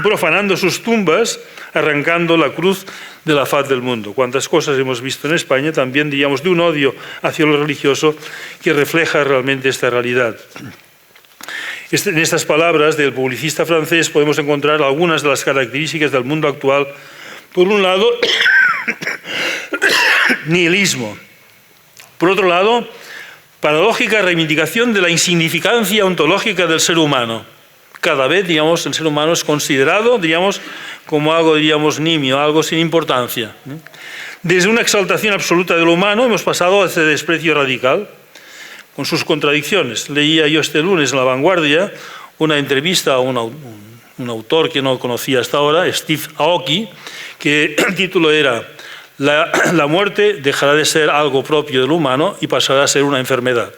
profanando sus tumbas, arrancando la cruz de la faz del mundo. Cuántas cosas hemos visto en España, también diríamos de un odio hacia lo religioso que refleja realmente esta realidad. En estas palabras del publicista francés podemos encontrar algunas de las características del mundo actual. Por un lado, nihilismo. Por otro lado, paradójica reivindicación de la insignificancia ontológica del ser humano. Cada vez, digamos, el ser humano es considerado, digamos, como algo, diríamos, nimio, algo sin importancia. Desde una exaltación absoluta de lo humano hemos pasado a ese desprecio radical, con sus contradicciones. Leía yo este lunes en La Vanguardia una entrevista a un autor que no conocía hasta ahora, Steve Aoki, que el título era La muerte dejará de ser algo propio del humano y pasará a ser una enfermedad.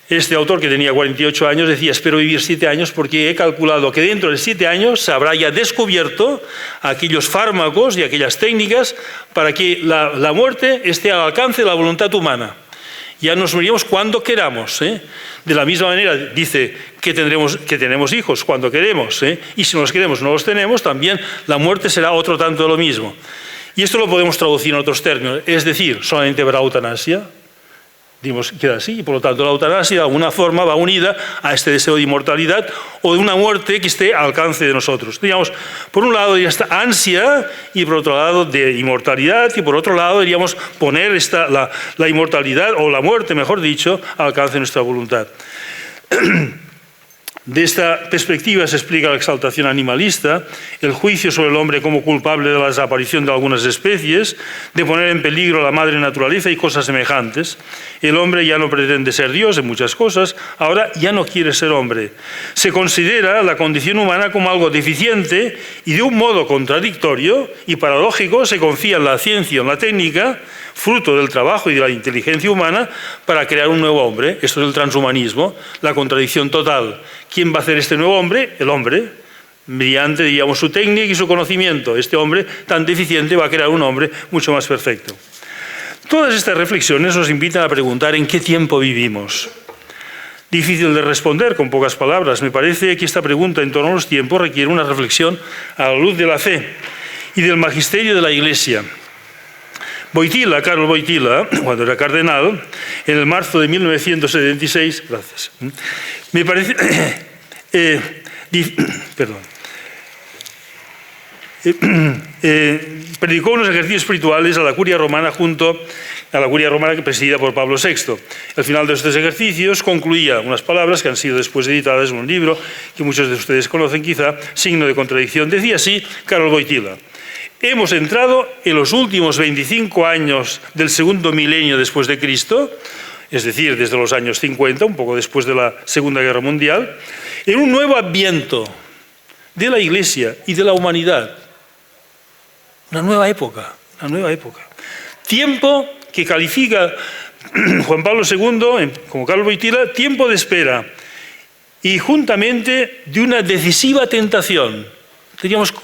Este autor, que tenía 48 años, decía, espero vivir 7 años porque he calculado que dentro de 7 años se habrá ya descubierto aquellos fármacos y aquellas técnicas para que la muerte esté al alcance de la voluntad humana. Ya nos moriremos cuando queramos. De la misma manera dice que tenemos hijos cuando queremos. Y si no los queremos, no los tenemos, también la muerte será otro tanto de lo mismo. Y esto lo podemos traducir en otros términos. Es decir, solamente habrá eutanasia. Queda así, y por lo tanto la eutanasia de alguna forma va unida a este deseo de inmortalidad o de una muerte que esté al alcance de nosotros. Digamos, por un lado esta ansia y por otro lado de inmortalidad y por otro lado diríamos poner la inmortalidad o la muerte, mejor dicho, al alcance de nuestra voluntad. De esta perspectiva se explica la exaltación animalista, el juicio sobre el hombre como culpable de la desaparición de algunas especies, de poner en peligro a la madre naturaleza y cosas semejantes. El hombre ya no pretende ser Dios en muchas cosas, ahora ya no quiere ser hombre. Se considera la condición humana como algo deficiente y de un modo contradictorio y paradójico se confía en la ciencia y en la técnica, fruto del trabajo y de la inteligencia humana, para crear un nuevo hombre. Esto es el transhumanismo, la contradicción total. ¿Quién va a hacer este nuevo hombre? El hombre, mediante, digamos, su técnica y su conocimiento. Este hombre tan deficiente va a crear un hombre mucho más perfecto. Todas estas reflexiones nos invitan a preguntar en qué tiempo vivimos. Difícil de responder con pocas palabras. Me parece que esta pregunta en torno a los tiempos requiere una reflexión a la luz de la fe y del magisterio de la Iglesia. Carlo Wojtyla, cuando era cardenal, en el marzo de 1976, me parece, predicó unos ejercicios espirituales a la curia romana presidida por Pablo VI. Al final de estos ejercicios concluía unas palabras que han sido después editadas en un libro que muchos de ustedes conocen quizá, Signo de contradicción. Decía así Carlo Wojtyla: hemos entrado en los últimos 25 años del segundo milenio después de Cristo, es decir, desde los años 50, un poco después de la Segunda Guerra Mundial, en un nuevo adviento de la Iglesia y de la humanidad. Una nueva época. Tiempo que califica Juan Pablo II, como Carlo Wojtyla, tiempo de espera y juntamente de una decisiva tentación. Teníamos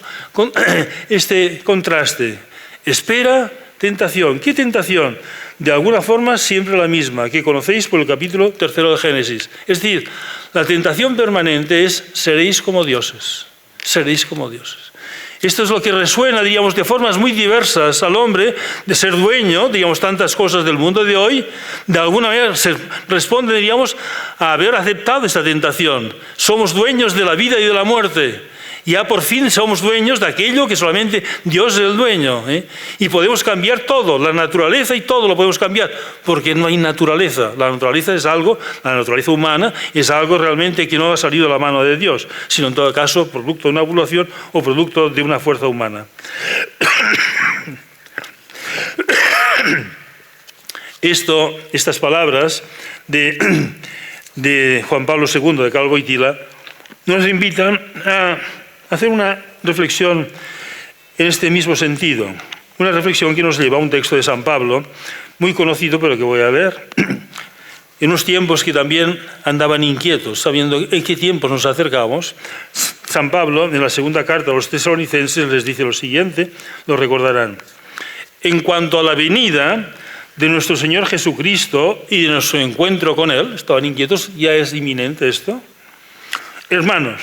este contraste, espera, tentación. ¿Qué tentación? De alguna forma siempre la misma, que conocéis por el capítulo 3 de Génesis. Es decir, la tentación permanente es seréis como dioses, seréis como dioses. Esto es lo que resuena, digamos, de formas muy diversas al hombre, de ser dueño, digamos, tantas cosas del mundo de hoy. De alguna manera se responde, diríamos, a haber aceptado esta tentación. Somos dueños de la vida y de la muerte. Ya por fin somos dueños de aquello que solamente Dios es el dueño. Y podemos cambiar todo, la naturaleza y todo lo podemos cambiar, porque no hay naturaleza. La naturaleza es algo, la naturaleza humana es algo realmente que no ha salido de la mano de Dios, sino en todo caso producto de una evolución o producto de una fuerza humana. Estas palabras de Juan Pablo II, de Carlo Wojtyla, nos invitan a hacer una reflexión en este mismo sentido. Una reflexión que nos lleva a un texto de San Pablo, muy conocido, pero que voy a leer. En unos tiempos que también andaban inquietos, sabiendo en qué tiempos nos acercamos, San Pablo, en la segunda carta a los tesalonicenses, les dice lo siguiente, lo recordarán. En cuanto a la venida de nuestro Señor Jesucristo y de nuestro encuentro con Él, estaban inquietos, ya es inminente esto. Hermanos,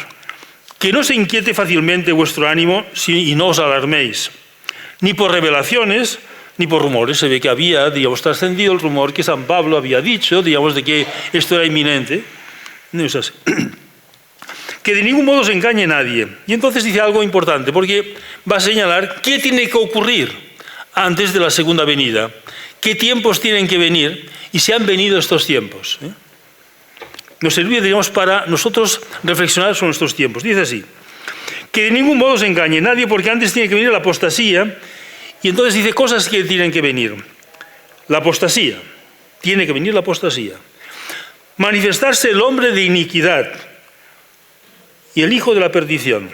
que no se inquiete fácilmente vuestro ánimo y no os alarméis, ni por revelaciones, ni por rumores. Se ve que había, digamos, trascendido el rumor que San Pablo había dicho, digamos, de que esto era inminente. No es así. Que de ningún modo se engañe nadie. Y entonces dice algo importante, porque va a señalar qué tiene que ocurrir antes de la segunda venida, qué tiempos tienen que venir y se han venido estos tiempos. Nos sirve, digamos, para nosotros reflexionar sobre nuestros tiempos. Dice así, que de ningún modo se engañe nadie, porque antes tiene que venir la apostasía, y entonces dice cosas que tienen que venir. La apostasía, tiene que venir la apostasía. Manifestarse el hombre de iniquidad y el hijo de la perdición.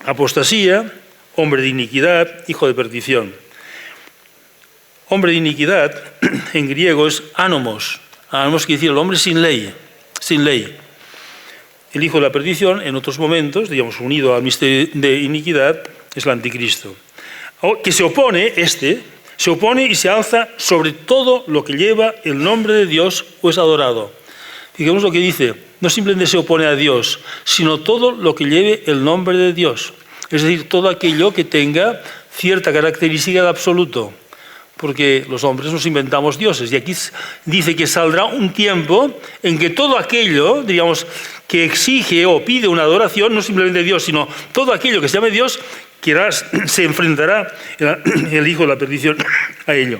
Apostasía, hombre de iniquidad, hijo de perdición. Hombre de iniquidad, en griego es anomos. Anomos quiere decir el hombre sin ley. Sin ley. El hijo de la perdición, en otros momentos, digamos, unido al misterio de iniquidad, es el anticristo. Que se opone, Se opone y se alza sobre todo lo que lleva el nombre de Dios o es adorado. Fijemos lo que dice, no simplemente se opone a Dios, sino todo lo que lleve el nombre de Dios. Es decir, todo aquello que tenga cierta característica de absoluto. Porque los hombres nos inventamos dioses. Y aquí dice que saldrá un tiempo en que todo aquello, digamos, que exige o pide una adoración, no simplemente Dios, sino todo aquello que se llame Dios, se enfrentará el hijo de la perdición a ello.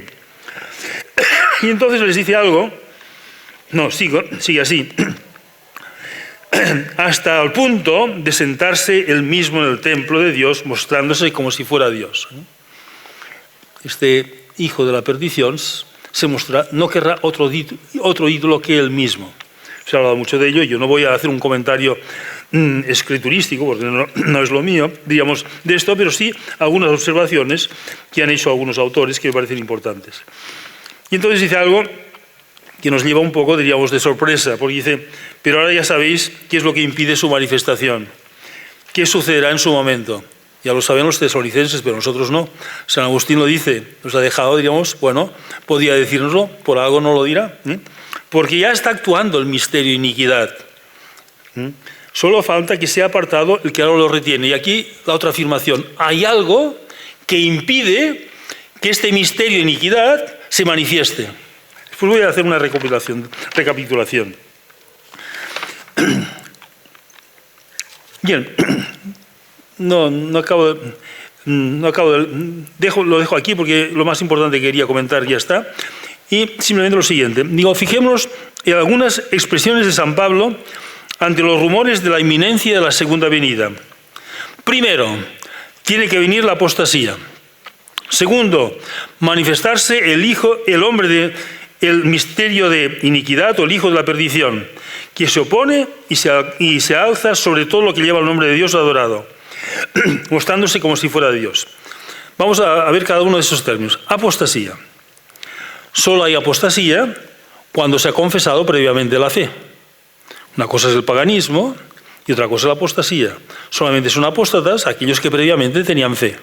Y entonces les dice algo, sigue así, hasta el punto de sentarse él mismo en el templo de Dios, mostrándose como si fuera Dios. Este hijo de la perdición no querrá otro ídolo que él mismo. Se ha hablado mucho de ello, y yo no voy a hacer un comentario escriturístico, porque no es lo mío, digamos, de esto, pero sí algunas observaciones que han hecho algunos autores que me parecen importantes. Y entonces dice algo que nos lleva un poco, diríamos, de sorpresa, porque dice, pero ahora ya sabéis qué es lo que impide su manifestación, qué sucederá en su momento. Ya lo saben los tesalonicenses, pero nosotros no. San Agustín lo dice, nos ha dejado, diríamos, bueno, podía decírnoslo, por algo no lo dirá, porque ya está actuando el misterio de iniquidad. Solo falta que sea apartado el que ahora lo retiene. Y aquí la otra afirmación, hay algo que impide que este misterio de iniquidad se manifieste. Después voy a hacer una recapitulación. Bien. Lo dejo aquí porque lo más importante que quería comentar ya está. Y simplemente lo siguiente. Fijémonos en algunas expresiones de San Pablo ante los rumores de la inminencia de la segunda venida. Primero, tiene que venir la apostasía. Segundo, manifestarse el misterio de iniquidad o el hijo de la perdición, que se opone y se alza sobre todo lo que lleva el nombre de Dios adorado, mostrándose como si fuera Dios. Vamos a ver cada uno de esos términos. Apostasía. Solo hay apostasía cuando se ha confesado previamente la fe. Una cosa es el paganismo y otra cosa es la apostasía. Solamente son apóstatas aquellos que previamente tenían fe.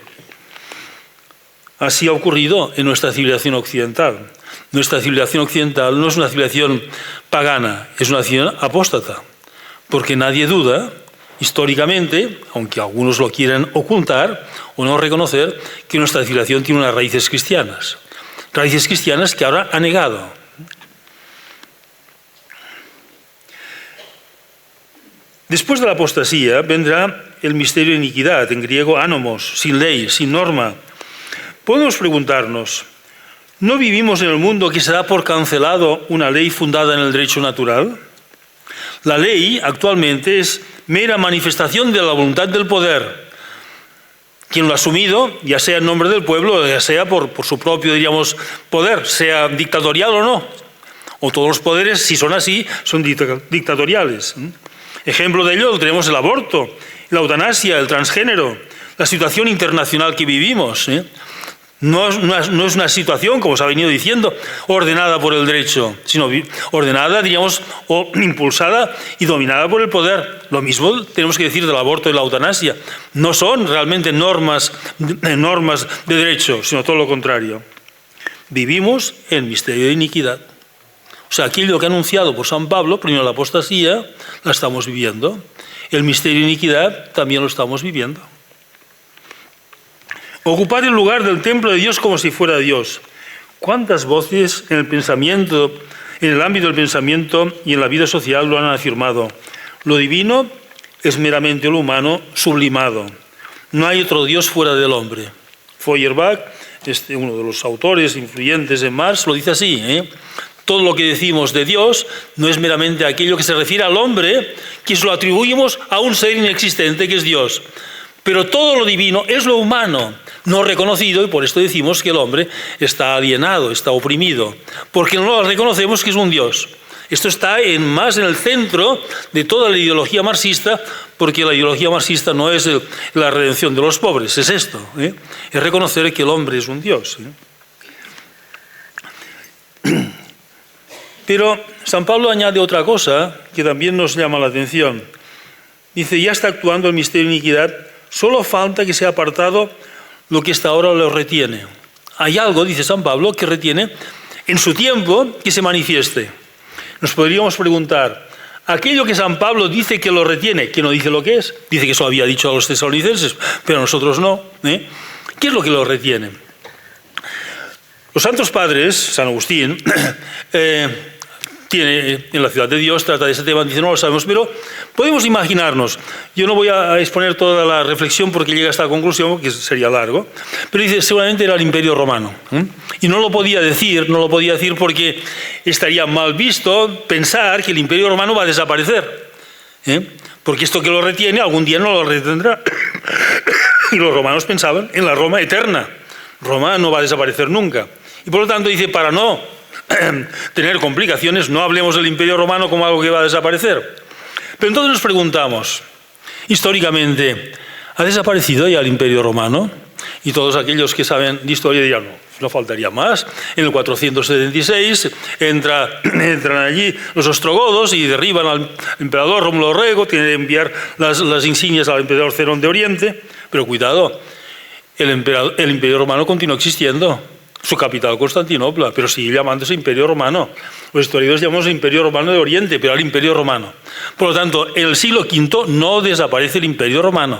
Así ha ocurrido en nuestra civilización occidental. Nuestra civilización occidental no es una civilización pagana, es una civilización apóstata. Porque nadie duda, históricamente, aunque algunos lo quieran ocultar o no reconocer, que nuestra civilización tiene unas raíces cristianas. Raíces cristianas que ahora ha negado. Después de la apostasía vendrá el misterio de iniquidad, en griego anomos, sin ley, sin norma. Podemos preguntarnos, ¿no vivimos en el mundo que se da por cancelado una ley fundada en el derecho natural? La ley actualmente es mera manifestación de la voluntad del poder. Quien lo ha asumido, ya sea en nombre del pueblo, ya sea por su propio, diríamos, poder, sea dictatorial o no. O todos los poderes, si son así, son dictatoriales. Ejemplo de ello tenemos el aborto, la eutanasia, el transgénero, la situación internacional que vivimos. No es una situación, como se ha venido diciendo, ordenada por el derecho, sino ordenada, diríamos, o impulsada y dominada por el poder. Lo mismo tenemos que decir del aborto y la eutanasia. No son realmente normas de derecho, sino todo lo contrario. Vivimos el misterio de iniquidad. O sea, aquello que ha anunciado por San Pablo, primero la apostasía, la estamos viviendo. El misterio de iniquidad también lo estamos viviendo. Ocupar el lugar del templo de Dios como si fuera Dios. ¿Cuántas voces en el pensamiento, en el ámbito del pensamiento y en la vida social lo han afirmado? Lo divino es meramente lo humano sublimado. No hay otro Dios fuera del hombre. Feuerbach, uno de los autores influyentes en Marx, lo dice así, Todo lo que decimos de Dios no es meramente aquello que se refiere al hombre, que se lo atribuimos a un ser inexistente que es Dios. Pero todo lo divino es lo humano, no reconocido, y por esto decimos que el hombre está alienado, está oprimido, porque no lo reconocemos que es un Dios. Esto está más en el centro de toda la ideología marxista, porque la ideología marxista no es la redención de los pobres, es esto, es reconocer que el hombre es un Dios. Pero San Pablo añade otra cosa que también nos llama la atención. Dice, ya está actuando el misterio de iniquidad, solo falta que sea apartado lo que hasta ahora lo retiene. hay algo, dice San Pablo, que retiene en su tiempo que se manifieste. Nos podríamos preguntar, aquello que San Pablo dice que lo retiene, que no dice lo que es, dice que eso había dicho a los tesalonicenses, pero a nosotros no. ¿Qué es lo que lo retiene? Los santos padres, San Agustín, tiene en la Ciudad de Dios, trata de ese tema, dice, no lo sabemos, pero podemos imaginarnos. Yo no voy a exponer toda la reflexión porque llega a esta conclusión, que sería largo, pero dice, seguramente era el Imperio Romano. Y no lo podía decir porque estaría mal visto pensar que el Imperio Romano va a desaparecer. Porque esto que lo retiene, algún día no lo retendrá. Y los romanos pensaban en la Roma eterna. Roma no va a desaparecer nunca. Y por lo tanto dice, para no tener complicaciones, no hablemos del Imperio Romano como algo que va a desaparecer. Pero entonces nos preguntamos, históricamente, ¿ha desaparecido ya el Imperio Romano? Y todos aquellos que saben de historia dirán, no faltaría más. En el 476 entran allí los ostrogodos y derriban al emperador Rómulo Rego, tienen que enviar las insignias al emperador Zenón de Oriente. Pero cuidado, el Imperio Romano continúa existiendo. Su capital, Constantinopla, pero sigue llamándose Imperio Romano. Los historiadores llamamos Imperio Romano de Oriente, pero al Imperio Romano. Por lo tanto, en el siglo V no desaparece el Imperio Romano.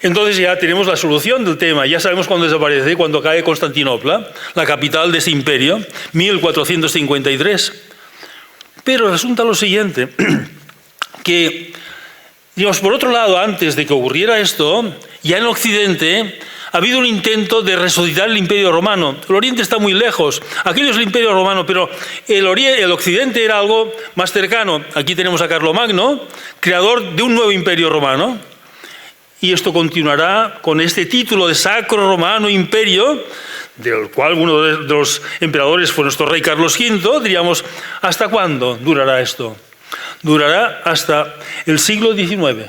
Entonces ya tenemos la solución del tema. Ya sabemos cuándo desaparece, cuando cae Constantinopla, la capital de ese imperio, 1453. Pero resulta lo siguiente, que, digamos, por otro lado, antes de que ocurriera esto, ya en Occidente ha habido un intento de resucitar el Imperio Romano. El Oriente está muy lejos. Aquello es el Imperio Romano, pero el Occidente era algo más cercano. Aquí tenemos a Carlomagno, creador de un nuevo Imperio Romano. Y esto continuará con este título de Sacro Romano Imperio, del cual uno de los emperadores fue nuestro rey Carlos V. Diríamos, ¿hasta cuándo durará esto? Durará hasta el siglo XIX.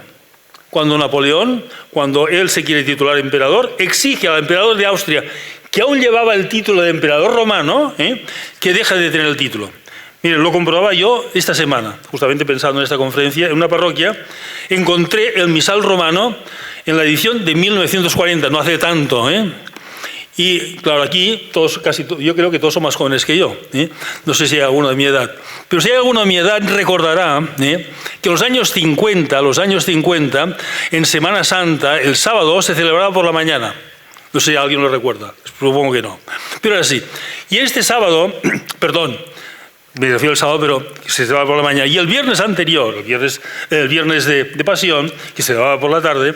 Cuando Napoleón, cuando él se quiere titular emperador, exige al emperador de Austria, que aún llevaba el título de emperador romano, que deje de tener el título. Miren, lo comprobaba yo esta semana, justamente pensando en esta conferencia, en una parroquia, encontré el misal romano en la edición de 1940, no hace tanto, Y claro, aquí todos, yo creo que todos son más jóvenes que yo. No sé si hay alguno de mi edad. Pero si hay alguno de mi edad recordará que en los años 50, en Semana Santa, el sábado se celebraba por la mañana. No sé si alguien lo recuerda, supongo que no. Pero era así. Y este sábado, perdón, me refiero al sábado, pero se celebraba por la mañana. Y el viernes anterior, el viernes de Pasión, que se celebraba por la tarde,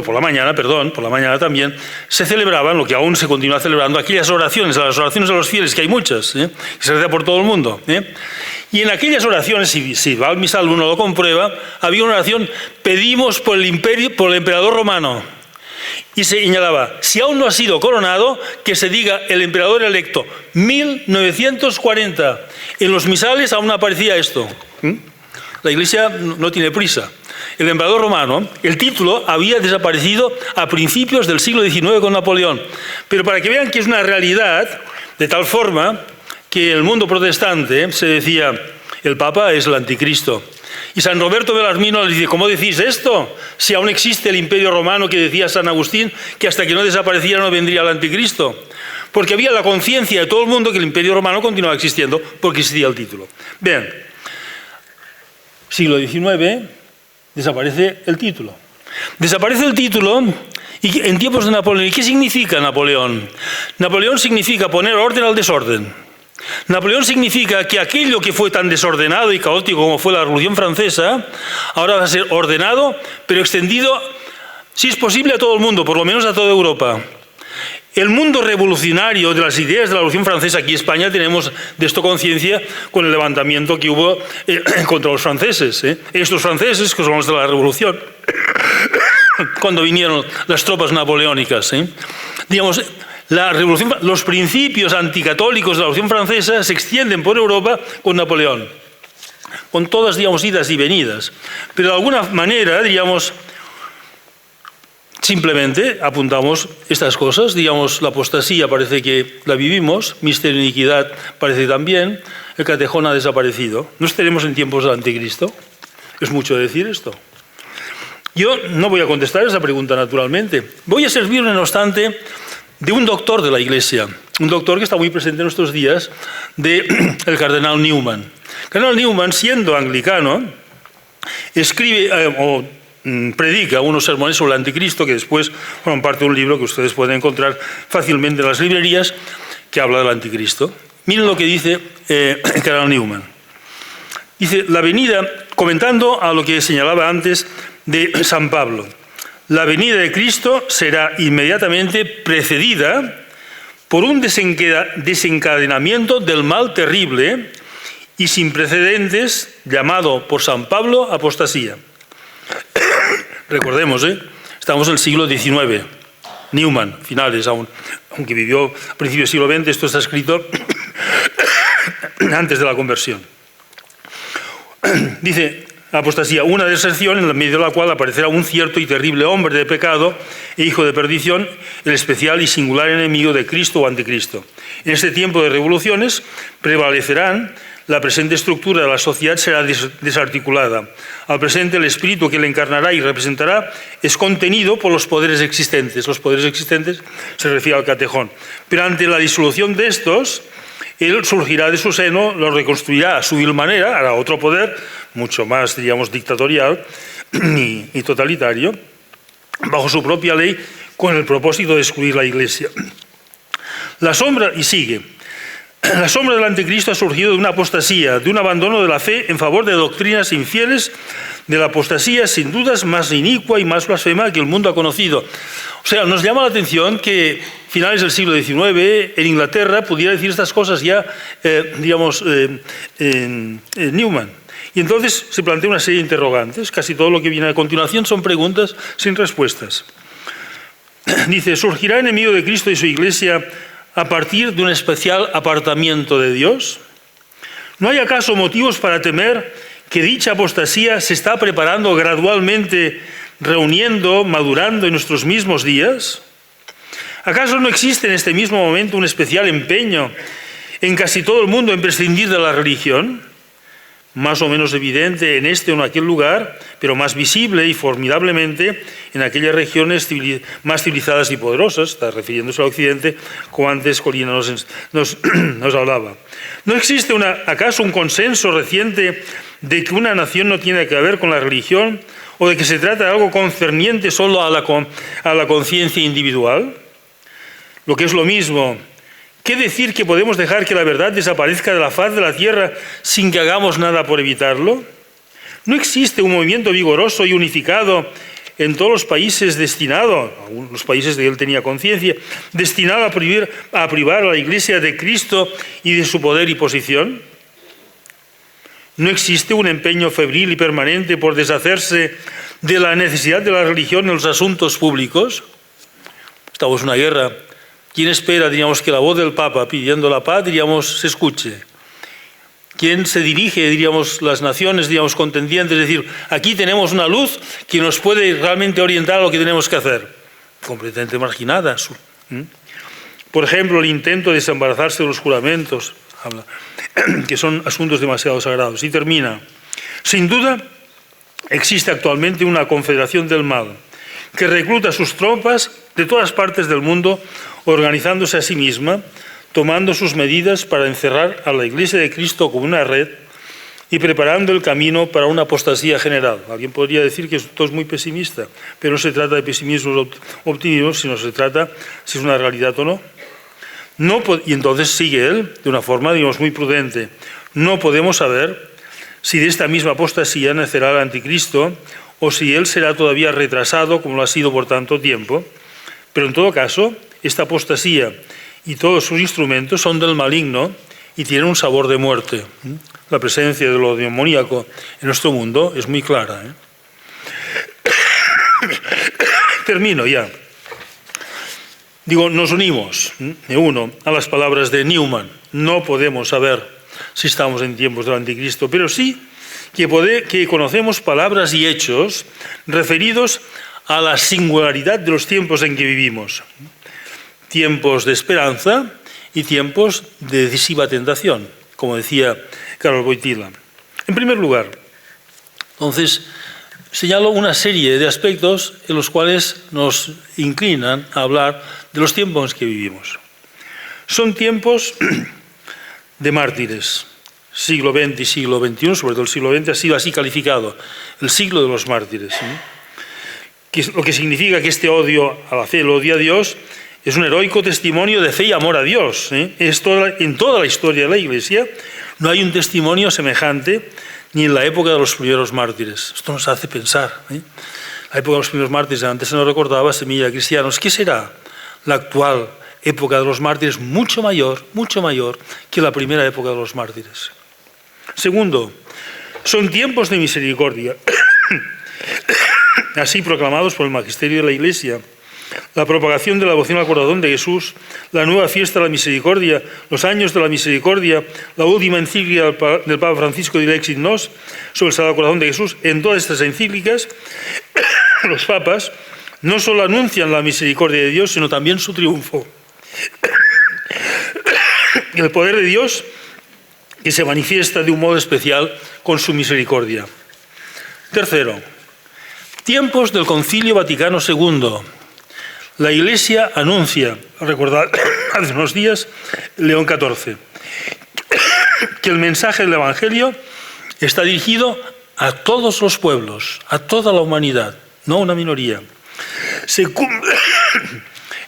por la mañana también, se celebraban, lo que aún se continúa celebrando, aquellas oraciones, las oraciones de los fieles, que hay muchas, que se reza por todo el mundo. Y en aquellas oraciones, si va al misal uno lo comprueba, había una oración, pedimos por el emperador romano. Y se señalaba, si aún no ha sido coronado, que se diga el emperador electo, 1940. En los misales aún aparecía esto. La Iglesia no tiene prisa. El emperador romano, el título había desaparecido a principios del siglo XIX con Napoleón. Pero para que vean que es una realidad, de tal forma que en el mundo protestante se decía, el Papa es el anticristo. Y San Roberto Belarmino le dice, ¿cómo decís esto? Si aún existe el Imperio Romano que decía San Agustín, que hasta que no desapareciera no vendría el anticristo. Porque había la conciencia de todo el mundo que el Imperio Romano continuaba existiendo porque existía el título. Bien, siglo XIX, desaparece el título. Desaparece el título y en tiempos de Napoleón. ¿Y qué significa Napoleón? Napoleón significa poner orden al desorden. Napoleón significa que aquello que fue tan desordenado y caótico como fue la Revolución Francesa, ahora va a ser ordenado, pero extendido, si es posible, a todo el mundo, por lo menos a toda Europa. El mundo revolucionario de las ideas de la Revolución Francesa, aquí en España tenemos de esto conciencia con el levantamiento que hubo contra los franceses. Estos franceses, que son los de la Revolución, cuando vinieron las tropas napoleónicas. Digamos, la revolución, los principios anticatólicos de la Revolución Francesa se extienden por Europa con Napoleón, con todas, digamos, idas y venidas. Pero de alguna manera, digamos, simplemente apuntamos estas cosas, digamos, la apostasía parece que la vivimos, misterio de iniquidad parece también, el catejón ha desaparecido. ¿No estaremos en tiempos del anticristo? Es mucho decir esto. Yo no voy a contestar esa pregunta, naturalmente. Voy a servirme, no obstante, de un doctor de la Iglesia, un doctor que está muy presente en nuestros días, el cardenal Newman. El cardenal Newman, siendo anglicano, escribe o predica unos sermones sobre el anticristo que después forman parte de un libro que ustedes pueden encontrar fácilmente en las librerías que habla del anticristo. Miren lo que dice el cardenal Newman. Dice, la venida, comentando a lo que señalaba antes de San Pablo, la venida de Cristo será inmediatamente precedida por un desencadenamiento del mal terrible y sin precedentes, llamado por San Pablo apostasía. Recordemos, estamos en el siglo XIX, Newman, finales aún, aunque vivió a principios del siglo XX, esto está escrito antes de la conversión. Dice, apostasía, una deserción en medio de la cual aparecerá un cierto y terrible hombre de pecado e hijo de perdición, el especial y singular enemigo de Cristo o anticristo. En este tiempo de revoluciones prevalecerán, la presente estructura de la sociedad será desarticulada. Al presente el espíritu que le encarnará y representará es contenido por los poderes existentes. Los poderes existentes se refiere al catejón. Pero ante la disolución de estos, él surgirá de su seno, lo reconstruirá a su vil manera, hará otro poder, mucho más, diríamos, dictatorial y totalitario, bajo su propia ley, con el propósito de excluir la Iglesia. La sombra, y sigue, la sombra del anticristo ha surgido de una apostasía, de un abandono de la fe en favor de doctrinas infieles, de la apostasía sin dudas más inicua y más blasfema que el mundo ha conocido. O sea, nos llama la atención que finales del siglo XIX en Inglaterra pudiera decir estas cosas ya, Newman. Y entonces se plantea una serie de interrogantes. Casi todo lo que viene a continuación son preguntas sin respuestas. Dice, ¿surgirá enemigo de Cristo y su Iglesia a partir de un especial apartamiento de Dios? ¿No hay acaso motivos para temer que dicha apostasía se está preparando gradualmente, reuniendo, madurando en nuestros mismos días? ¿Acaso no existe en este mismo momento un especial empeño en casi todo el mundo en prescindir de la religión? Más o menos evidente en este o en aquel lugar, pero más visible y formidablemente en aquellas regiones más civilizadas y poderosas, está refiriéndose al Occidente, como antes Corina nos hablaba. ¿No existe acaso un consenso reciente de que una nación no tiene que ver con la religión o de que se trata de algo concerniente solo a la conciencia individual? Lo que es lo mismo, ¿qué decir que podemos dejar que la verdad desaparezca de la faz de la tierra sin que hagamos nada por evitarlo? ¿No existe un movimiento vigoroso y unificado en todos los países destinado, los países de que él tenía conciencia, destinado a privar a la Iglesia de Cristo y de su poder y posición? ¿No existe un empeño febril y permanente por deshacerse de la necesidad de la religión en los asuntos públicos? Estamos en una guerra. ¿Quién espera, diríamos, que la voz del Papa pidiendo la paz, diríamos, se escuche? ¿Quién se dirige, diríamos, las naciones, diríamos, contendientes? Es decir, aquí tenemos una luz que nos puede realmente orientar a lo que tenemos que hacer. Completamente marginada. Por ejemplo, el intento de desembarazarse de los juramentos, que son asuntos demasiado sagrados. Y termina. Sin duda, existe actualmente una confederación del mal que recluta sus tropas de todas partes del mundo, organizándose a sí misma, tomando sus medidas para encerrar a la Iglesia de Cristo como una red y preparando el camino para una apostasía general. Alguien podría decir que esto es muy pesimista, pero no se trata de pesimismo o optimismo, sino se trata si es una realidad o no. Y entonces sigue él de una forma, digamos, muy prudente. No podemos saber si de esta misma apostasía nacerá el anticristo o si él será todavía retrasado como lo ha sido por tanto tiempo. Pero en todo caso, esta apostasía y todos sus instrumentos son del maligno y tienen un sabor de muerte. La presencia de lo demoníaco en nuestro mundo es muy clara. Termino ya. Digo, nos unimos, me uno a las palabras de Newman. No podemos saber si estamos en tiempos del anticristo, pero sí que conocemos palabras y hechos referidos a la singularidad de los tiempos en que vivimos. Tiempos de esperanza y tiempos de decisiva tentación, como decía Karol Wojtyła. En primer lugar, entonces, señalo una serie de aspectos en los cuales nos inclinan a hablar de los tiempos en que vivimos. Son tiempos de mártires. Siglo XX y siglo XXI, sobre todo el siglo XX, ha sido así calificado, el siglo de los mártires. Lo que significa que este odio a la fe, el odio a Dios, es un heroico testimonio de fe y amor a Dios. En toda la historia de la Iglesia no hay un testimonio semejante ni en la época de los primeros mártires. Esto nos hace pensar. La época de los primeros mártires, antes se nos recordaba, semilla de cristianos. ¿Qué será la actual época de los mártires? Mucho mayor que la primera época de los mártires. Segundo, son tiempos de misericordia, así proclamados por el magisterio de la Iglesia. La propagación de la devoción al corazón de Jesús, la nueva fiesta de la misericordia, los años de la misericordia, la última encíclica del Papa Francisco Dilexit Nos sobre el Sagrado Corazón de Jesús. En todas estas encíclicas, los papas no solo anuncian la misericordia de Dios, sino también su triunfo. El poder de Dios que se manifiesta de un modo especial con su misericordia. Tercero, tiempos del Concilio Vaticano II. La Iglesia anuncia, recordad hace unos días, León XIV, que el mensaje del Evangelio está dirigido a todos los pueblos, a toda la humanidad, no a una minoría.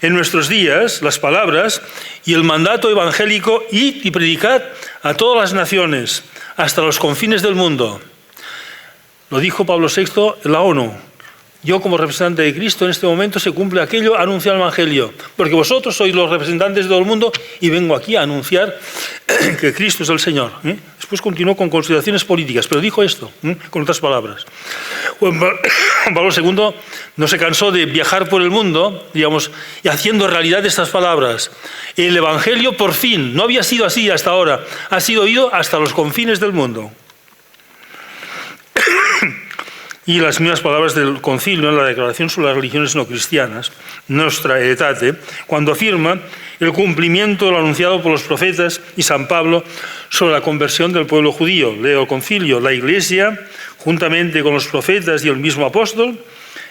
En nuestros días, las palabras y el mandato evangélico, id y predicad a todas las naciones, hasta los confines del mundo. Lo dijo Pablo VI en la ONU. Yo, como representante de Cristo, en este momento se cumple aquello, anunciar el Evangelio, porque vosotros sois los representantes de todo el mundo y vengo aquí a anunciar que Cristo es el Señor. Después continuó con consideraciones políticas, pero dijo esto, con otras palabras. Juan Pablo II no se cansó de viajar por el mundo, digamos, y haciendo realidad estas palabras. El Evangelio, por fin, no había sido así hasta ahora, ha sido oído hasta los confines del mundo. Y las mismas palabras del concilio en la Declaración sobre las religiones no cristianas, Nostra Aetate, cuando afirma el cumplimiento de lo anunciado por los profetas y San Pablo sobre la conversión del pueblo judío. Leo el concilio: la Iglesia, juntamente con los profetas y el mismo apóstol,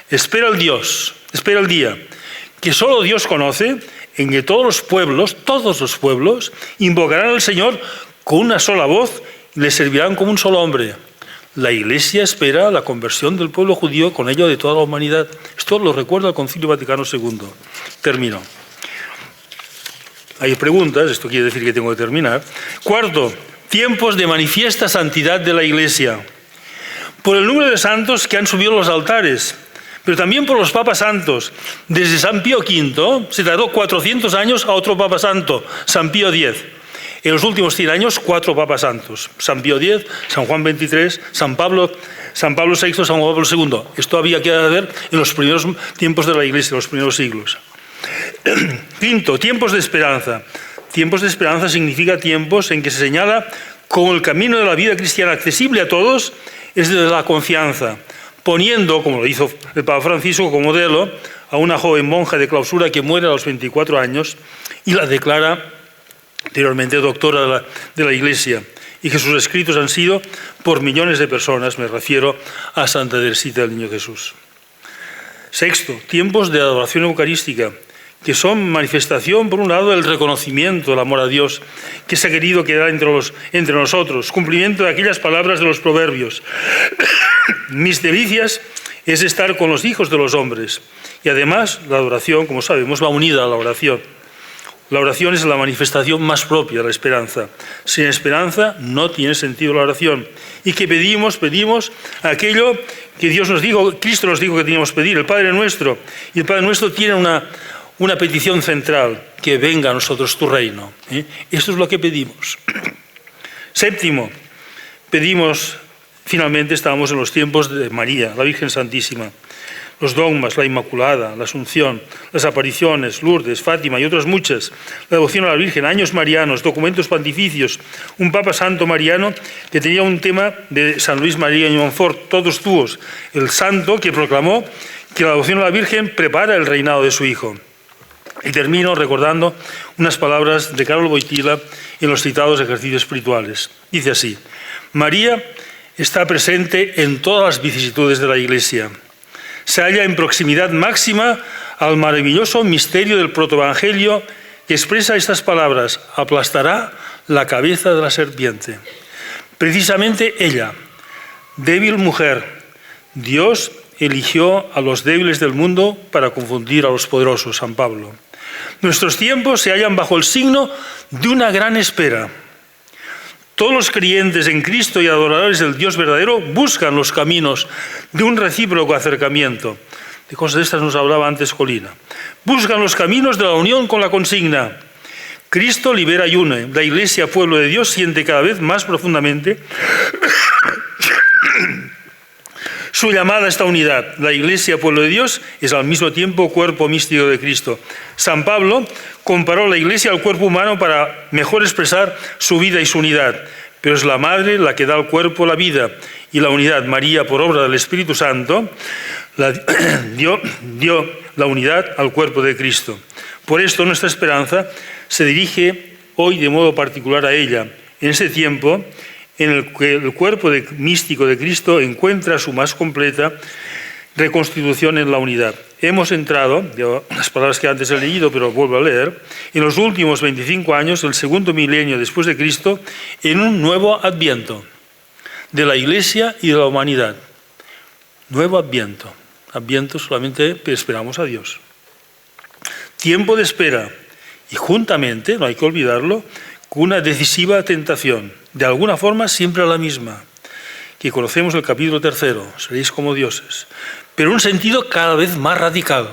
espera el día que solo Dios conoce, en que todos los pueblos, invocarán al Señor con una sola voz y le servirán como un solo hombre. La Iglesia espera la conversión del pueblo judío, con ello de toda la humanidad. Esto lo recuerda el Concilio Vaticano II. Termino. Hay preguntas, esto quiere decir que tengo que terminar. Cuarto, tiempos de manifiesta santidad de la Iglesia. Por el número de santos que han subido a los altares, pero también por los papas santos. Desde San Pío V se tardó 400 años a otro papa santo, San Pío X. En los últimos 100 años, 4 papas santos: San Pío X, San Juan XXIII, San Pablo VI, San Juan Pablo II. Esto había que ver en los primeros tiempos de la Iglesia, los primeros siglos. Quinto, tiempos de esperanza. Tiempos de esperanza significa tiempos en que se señala como el camino de la vida cristiana accesible a todos es de la confianza, poniendo, como lo hizo el Papa Francisco, como modelo a una joven monja de clausura que muere a los 24 años y la declara anteriormente doctora de la Iglesia, y que sus escritos han sido por millones de personas. Me refiero a Santa Teresita del Niño Jesús. Sexto, tiempos de adoración eucarística, que son manifestación, por un lado, del reconocimiento del amor a Dios que se ha querido quedar entre nosotros, cumplimiento de aquellas palabras de los proverbios. Mis delicias es estar con los hijos de los hombres. Y además, la adoración, como sabemos, va unida a la oración. La oración es la manifestación más propia de la esperanza. Sin esperanza no tiene sentido la oración. ¿Y qué pedimos? Pedimos aquello que Dios nos dijo, Cristo nos dijo que teníamos que pedir, el Padre Nuestro. Y el Padre Nuestro tiene una petición central: que venga a nosotros tu reino. Esto es lo que pedimos. Séptimo, pedimos, finalmente estamos en los tiempos de María, la Virgen Santísima. Los dogmas, la Inmaculada, la Asunción, las apariciones, Lourdes, Fátima y otras muchas, la devoción a la Virgen, años marianos, documentos pontificios, un Papa Santo mariano que tenía un tema de San Luis María de Montfort, todos tuos, el santo que proclamó que la devoción a la Virgen prepara el reinado de su Hijo. Y termino recordando unas palabras de Karol Wojtyła en los citados ejercicios espirituales. Dice así: María está presente en todas las vicisitudes de la Iglesia. Se halla en proximidad máxima al maravilloso misterio del protoevangelio que expresa estas palabras: aplastará la cabeza de la serpiente. Precisamente ella, débil mujer, Dios eligió a los débiles del mundo para confundir a los poderosos, San Pablo. Nuestros tiempos se hallan bajo el signo de una gran espera. Todos los creyentes en Cristo y adoradores del Dios verdadero buscan los caminos de un recíproco acercamiento. De cosas de estas nos hablaba antes Colina. Buscan los caminos de la unión con la consigna: Cristo libera y une. La Iglesia, pueblo de Dios, siente cada vez más profundamente su llamada a esta unidad. La Iglesia, pueblo de Dios, es al mismo tiempo cuerpo místico de Cristo. San Pablo comparó la Iglesia al cuerpo humano para mejor expresar su vida y su unidad. Pero es la Madre la que da al cuerpo la vida y la unidad. María, por obra del Espíritu Santo, dio la unidad al cuerpo de Cristo. Por esto nuestra esperanza se dirige hoy de modo particular a ella, en ese tiempo en el que el cuerpo místico de Cristo encuentra su más completa reconstitución en la unidad. Hemos entrado, las palabras que antes he leído, pero vuelvo a leer, en los últimos 25 años del segundo milenio después de Cristo, en un nuevo adviento de la Iglesia y de la humanidad. Nuevo adviento. Adviento solamente esperamos a Dios. Tiempo de espera y juntamente, no hay que olvidarlo, con una decisiva tentación, de alguna forma siempre la misma, que conocemos el capítulo 3, seréis como dioses, pero en un sentido cada vez más radical.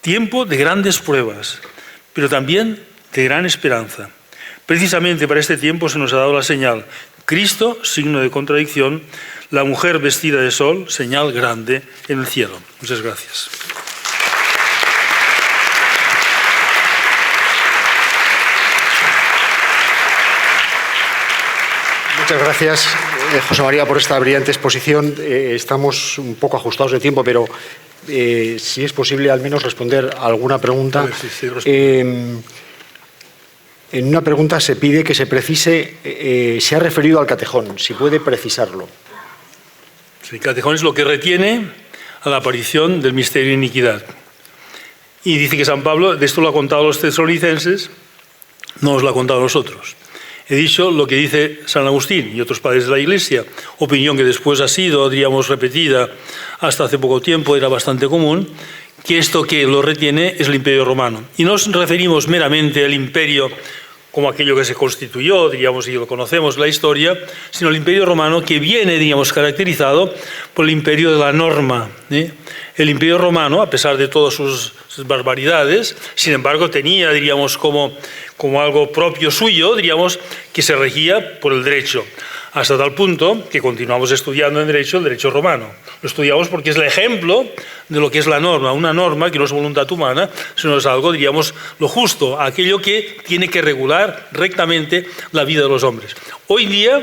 Tiempo de grandes pruebas, pero también de gran esperanza. Precisamente para este tiempo se nos ha dado la señal: Cristo, signo de contradicción; la mujer vestida de sol, señal grande en el cielo. Muchas gracias. Muchas gracias, José María, por esta brillante exposición. Estamos un poco ajustados de tiempo, pero si es posible al menos responder a alguna pregunta. En una pregunta se pide que se precise, se ha referido al catejón, si puede precisarlo. El catejón es lo que retiene a la aparición del misterio de iniquidad. Y dice que San Pablo, de esto lo ha contado a los tesalonicenses, no os lo ha contado a nosotros. He dicho lo que dice San Agustín y otros padres de la Iglesia, opinión que después ha sido, diríamos, repetida hasta hace poco tiempo, era bastante común, que esto que lo retiene es el Imperio Romano. Y no nos referimos meramente al imperio como aquello que se constituyó, diríamos, y lo conocemos la historia, sino el Imperio Romano que viene, diríamos, caracterizado por el imperio de la norma. El Imperio Romano, a pesar de todas sus barbaridades, sin embargo tenía, diríamos, como algo propio suyo, diríamos, que se regía por el derecho. Hasta tal punto que continuamos estudiando en derecho el derecho romano. Lo estudiamos porque es el ejemplo de lo que es la norma, una norma que no es voluntad humana, sino es algo, diríamos, lo justo, aquello que tiene que regular rectamente la vida de los hombres. Hoy día,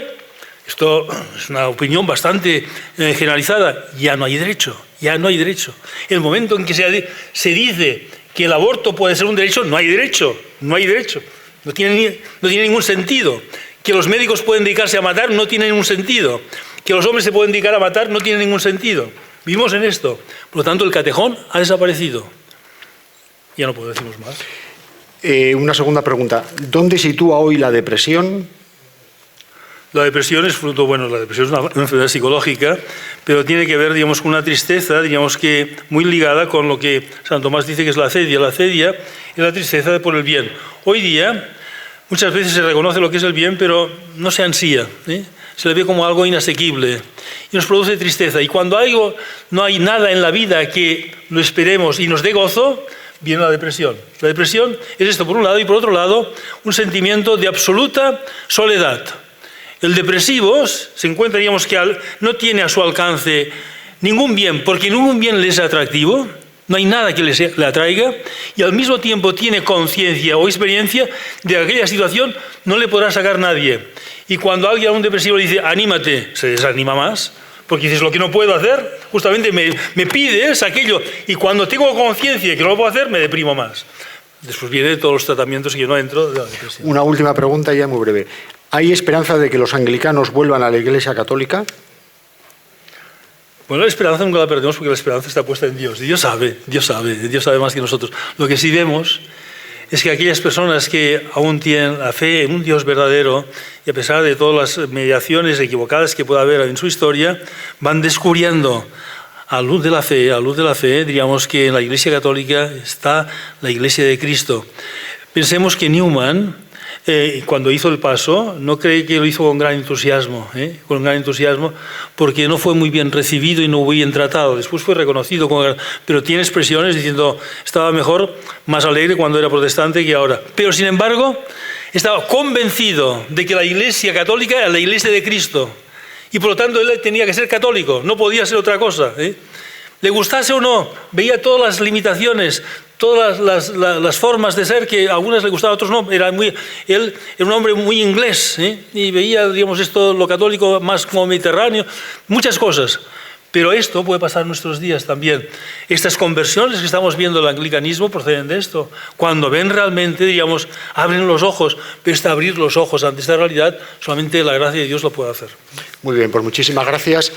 esto es una opinión bastante generalizada, ya no hay derecho, ya no hay derecho. El momento en que se dice que el aborto puede ser un derecho, no hay derecho, no hay derecho, no tiene ningún sentido. Que los médicos pueden dedicarse a matar no tiene ningún sentido. Que los hombres se pueden dedicar a matar no tiene ningún sentido. Vivimos en esto. Por lo tanto, el catejón ha desaparecido. Ya no puedo decirnos más. Una segunda pregunta. ¿Dónde sitúa hoy la depresión? La depresión es fruto, la depresión es una enfermedad psicológica, pero tiene que ver, digamos, con una tristeza, digamos que muy ligada con lo que San Tomás dice que es la acedia. La acedia es la tristeza por el bien. Hoy día, muchas veces se reconoce lo que es el bien, pero no se ansía, se le ve como algo inasequible y nos produce tristeza. Y cuando no hay nada en la vida que lo esperemos y nos dé gozo, viene la depresión. La depresión es esto por un lado, y por otro lado, un sentimiento de absoluta soledad. El depresivo se encuentra, digamos, que no tiene a su alcance ningún bien, porque ningún bien le es atractivo. No hay nada que le atraiga, y al mismo tiempo tiene conciencia o experiencia de que aquella situación no le podrá sacar nadie. Y cuando alguien a un depresivo le dice, anímate, se desanima más, porque dices, lo que no puedo hacer, justamente me pides aquello, y cuando tengo conciencia de que no lo puedo hacer, me deprimo más. Después vienen todos los tratamientos y yo no entro de la depresión. Una última pregunta ya muy breve. ¿Hay esperanza de que los anglicanos vuelvan a la Iglesia Católica? Bueno, la esperanza nunca la perdemos porque la esperanza está puesta en Dios. Y Dios sabe más que nosotros. Lo que sí vemos es que aquellas personas que aún tienen la fe en un Dios verdadero y a pesar de todas las mediaciones equivocadas que pueda haber en su historia, van descubriendo a luz de la fe, diríamos que en la Iglesia Católica está la Iglesia de Cristo. Pensemos que Newman, cuando hizo el paso, no cree que lo hizo con gran entusiasmo, porque no fue muy bien recibido y no muy bien tratado. Después fue reconocido, pero tiene expresiones diciendo estaba mejor, más alegre cuando era protestante que ahora. Pero sin embargo, estaba convencido de que la Iglesia Católica era la Iglesia de Cristo y por lo tanto él tenía que ser católico, no podía ser otra cosa. Le gustase o no, veía todas las limitaciones, todas las formas de ser que a algunas le gustaban, a otros no. Él era un hombre muy inglés, y veía, digamos, esto, lo católico más como mediterráneo, muchas cosas. Pero esto puede pasar en nuestros días también. Estas conversiones que estamos viendo del anglicanismo proceden de esto. Cuando ven realmente, diríamos, abren los ojos, pero este abrir los ojos ante esta realidad, solamente la gracia de Dios lo puede hacer. Muy bien, pues muchísimas gracias.